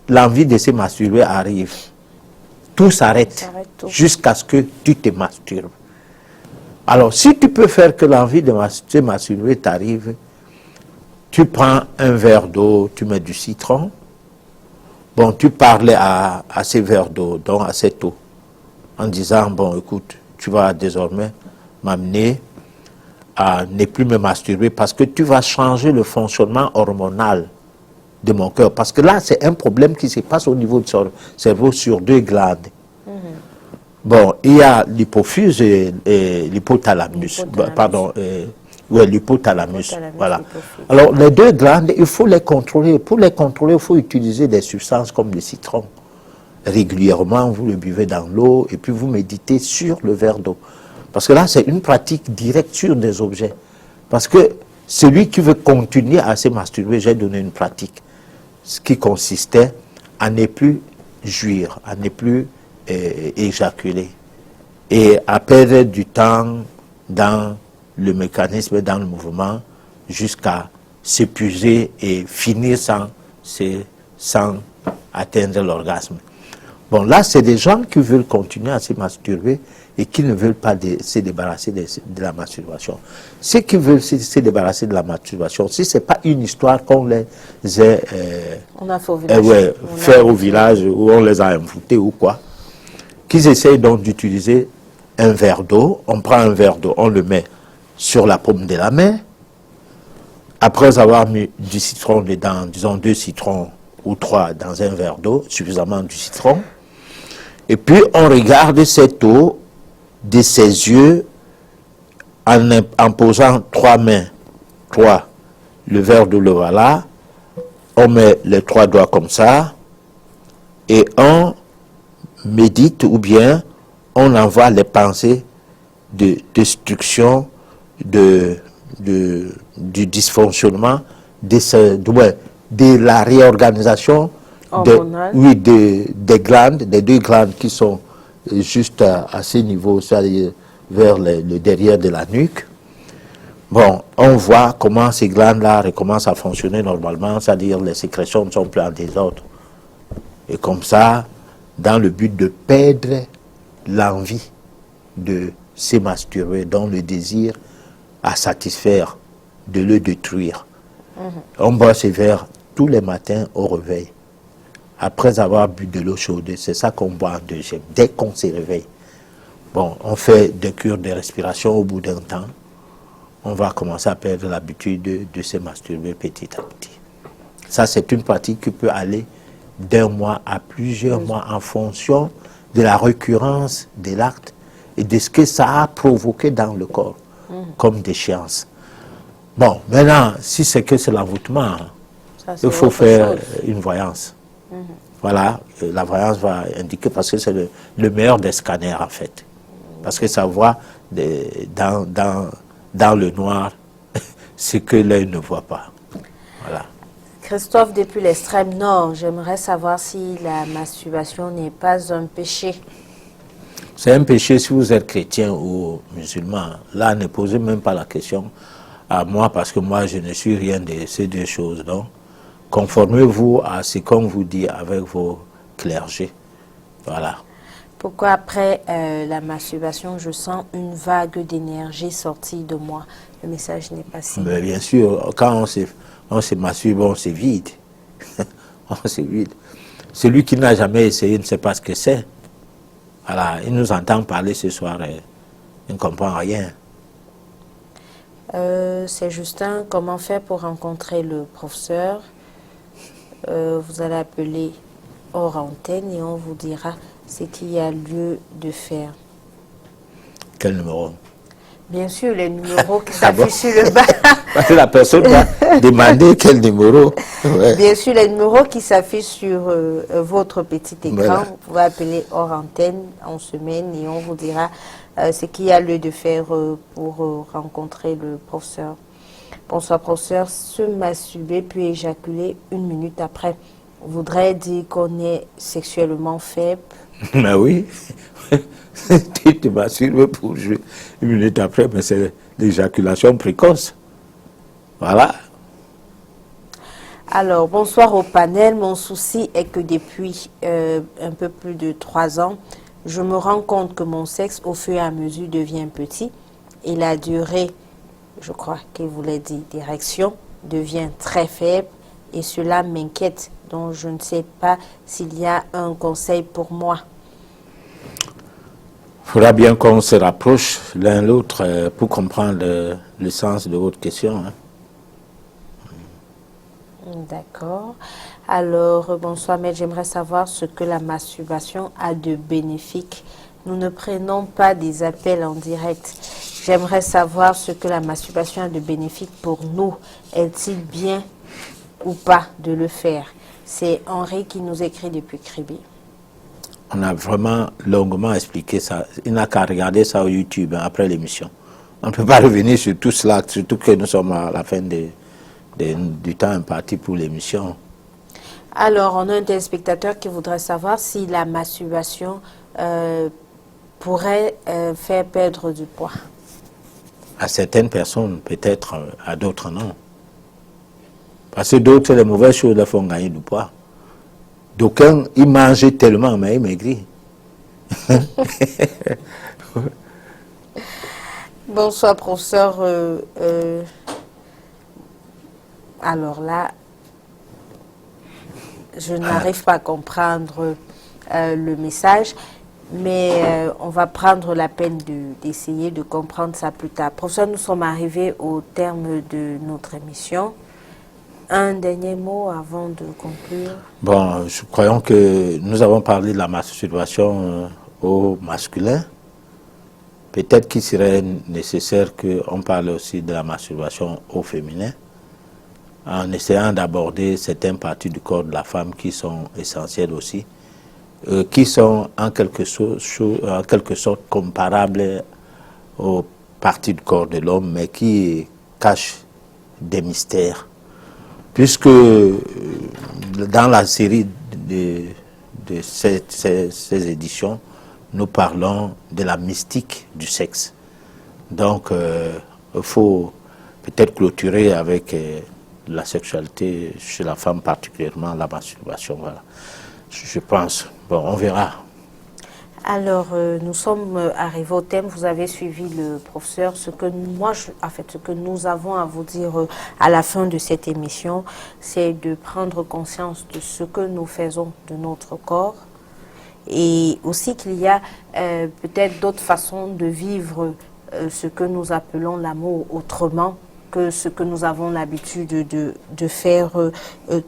l'envie de se masturber arrive, tout s'arrête jusqu'à ce que tu te masturbes. Alors, si tu peux faire que l'envie de se masturber t'arrive, tu prends un verre d'eau, tu mets du citron. Bon, tu parlais à ces verres d'eau, donc à cette eau, en disant, bon, écoute, tu vas désormais m'amener à ne plus me masturber parce que tu vas changer le fonctionnement hormonal de mon cœur. Parce que là, c'est un problème qui se passe au niveau du cerveau sur deux glandes. Bon, il y a l'hypophyse et l'hypothalamus. Pardon, oui, l'hypothalamus. Voilà. Alors, les deux glandes, il faut les contrôler. Pour les contrôler, il faut utiliser des substances comme le citron. Régulièrement, vous le buvez dans l'eau et puis vous méditez sur le verre d'eau. Parce que là, c'est une pratique directe sur des objets. Parce que celui qui veut continuer à se masturber, j'ai donné une pratique, ce qui consistait à ne plus jouir, à ne plus éjaculer et à perdre du temps dans le mécanisme, dans le mouvement, jusqu'à s'épuiser et finir sans atteindre l'orgasme. Bon, là, c'est des gens qui veulent continuer à se masturber et qui ne veulent pas se débarrasser de la masturbation. Ceux qui veulent se débarrasser de la masturbation, si ce n'est pas une histoire qu'on les ait fait au village où on les a invités ou quoi, qu'ils essayent donc d'utiliser un verre d'eau. On prend un verre d'eau, on le met sur la paume de la main. Après avoir mis du citron dedans, disons 2 citrons ou 3 dans un verre d'eau, suffisamment du citron. Et puis on regarde cette eau de ses yeux en posant 3 mains. 3, le verre d'eau le voilà. On met les 3 doigts comme ça et on médite ou bien on envoie les pensées de destruction, du dysfonctionnement, de la réorganisation des glandes, des 2 glandes qui sont juste à ces niveaux, c'est-à-dire vers le derrière de la nuque. Bon, on voit comment ces glandes-là recommencent à fonctionner normalement, c'est-à-dire les sécrétions ne sont plus en désordre. Et comme ça, dans le but de perdre l'envie de se masturber, dont le désir à satisfaire, de le détruire. On boit ces verres tous les matins au réveil. Après avoir bu de l'eau chaude, c'est ça qu'on boit en deuxième, dès qu'on se réveille. Bon, on fait des cures de respiration au bout d'un temps. On va commencer à perdre l'habitude de se masturber petit à petit. Ça, c'est une pratique qui peut aller d'1 mois à plusieurs mois en fonction de la récurrence de l'acte et de ce que ça a provoqué dans le corps comme déchéance. Bon, maintenant, si c'est que c'est l'envoûtement, il faut faire une voyance. Voilà, la voyance va indiquer, parce que c'est le meilleur des scanners en fait. Parce que ça voit dans le noir ce que l'œil ne voit pas. Voilà.
Christophe, depuis l'extrême nord, j'aimerais savoir si la masturbation n'est pas un péché.
C'est un péché si vous êtes chrétien ou musulman. Là, ne posez même pas la question à moi, parce que moi, je ne suis rien de ces 2 choses. Donc, conformez-vous à ce qu'on vous dit avec vos clergés. Voilà.
Pourquoi après la masturbation, je sens une vague d'énergie sortie de moi? Le message n'est pas si...
Mais bien sûr, quand on se masturbe, on se vide. On se vide. Celui qui n'a jamais essayé ne sait pas ce que c'est. Voilà, il nous entend parler ce soir et il ne comprend rien.
C'est Justin, comment faire pour rencontrer le professeur? vous allez appeler hors antenne et on vous dira ce qu'il y a lieu de faire.
Quel numéro?
Bien sûr, les numéros qui s'affichent sur le bas.
Parce que la personne va demander quel numéro. Ouais.
Bien sûr, les numéros qui s'affichent sur votre petit écran,
Voilà.
vous pouvez appeler hors antenne en semaine et on vous dira ce qu'il y a lieu de faire pour rencontrer le professeur. Bonsoir professeur, se masturber puis éjaculer 1 minute après voudrait dire qu'on est sexuellement faible.
Mais oui, tu te masturbes pour jouer 1 minute après, mais c'est l'éjaculation précoce. Voilà.
Alors, bonsoir au panel. Mon souci est que depuis un peu plus de 3 ans, je me rends compte que mon sexe, au fur et à mesure, devient petit et la durée, je crois qu'il voulait dire d'érection, devient très faible et cela m'inquiète. Donc, je ne sais pas s'il y a un conseil pour moi.
Il faudra bien qu'on se rapproche l'un l'autre pour comprendre le sens de votre question. Hein.
D'accord. Alors, bonsoir, mais j'aimerais savoir ce que la masturbation a de bénéfique. Nous ne prenons pas des appels en direct. J'aimerais savoir ce que la masturbation a de bénéfique pour nous. Est-il bien ou pas de le faire? C'est Henri qui nous écrit depuis Kribi.
On a vraiment longuement expliqué ça. Il n'a qu'à regarder ça au YouTube hein, après l'émission. On ne peut pas revenir sur tout cela, surtout que nous sommes à la fin du temps imparti pour l'émission.
Alors, on a un téléspectateur qui voudrait savoir si la masturbation pourrait faire perdre du poids.
À certaines personnes, peut-être, à d'autres, non. Parce que d'autres, les mauvaises choses leur font gagner du poids. D'aucuns, ils mangent tellement, mais ils maigrissent.
Bonsoir, professeur. Alors là, je n'arrive pas à comprendre le message, mais on va prendre la peine d'essayer de comprendre ça plus tard. Professeur, nous sommes arrivés au terme de notre émission. Un dernier mot avant de conclure.
Bon, je crois que nous avons parlé de la masturbation au masculin. Peut-être qu'il serait nécessaire qu'on parle aussi de la masturbation au féminin, en essayant d'aborder certaines parties du corps de la femme qui sont essentielles aussi, qui sont en quelque sorte comparables aux parties du corps de l'homme, mais qui cachent des mystères. Puisque dans la série de ces éditions, nous parlons de la mystique du sexe. Donc, il faut peut-être clôturer avec la sexualité chez la femme, particulièrement la masturbation. Voilà. Je pense. Bon, on verra.
Alors, nous sommes arrivés au thème, vous avez suivi le professeur. Ce que ce que nous avons à vous dire à la fin de cette émission, c'est de prendre conscience de ce que nous faisons de notre corps et aussi qu'il y a peut-être d'autres façons de vivre ce que nous appelons l'amour autrement que ce que nous avons l'habitude de faire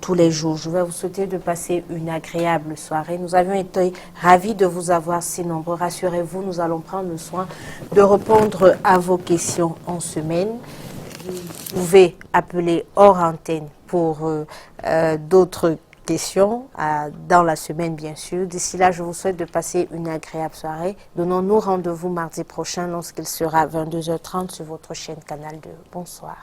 tous les jours. Je vais vous souhaiter de passer une agréable soirée. Nous avions été ravis de vous avoir si nombreux. Rassurez-vous, nous allons prendre le soin de répondre à vos questions en semaine. Vous pouvez appeler hors antenne pour d'autres questions dans la semaine, bien sûr. D'ici là, je vous souhaite de passer une agréable soirée. Donnons-nous rendez-vous mardi prochain lorsqu'il sera 22h30 sur votre chaîne Canal 2. Bonsoir.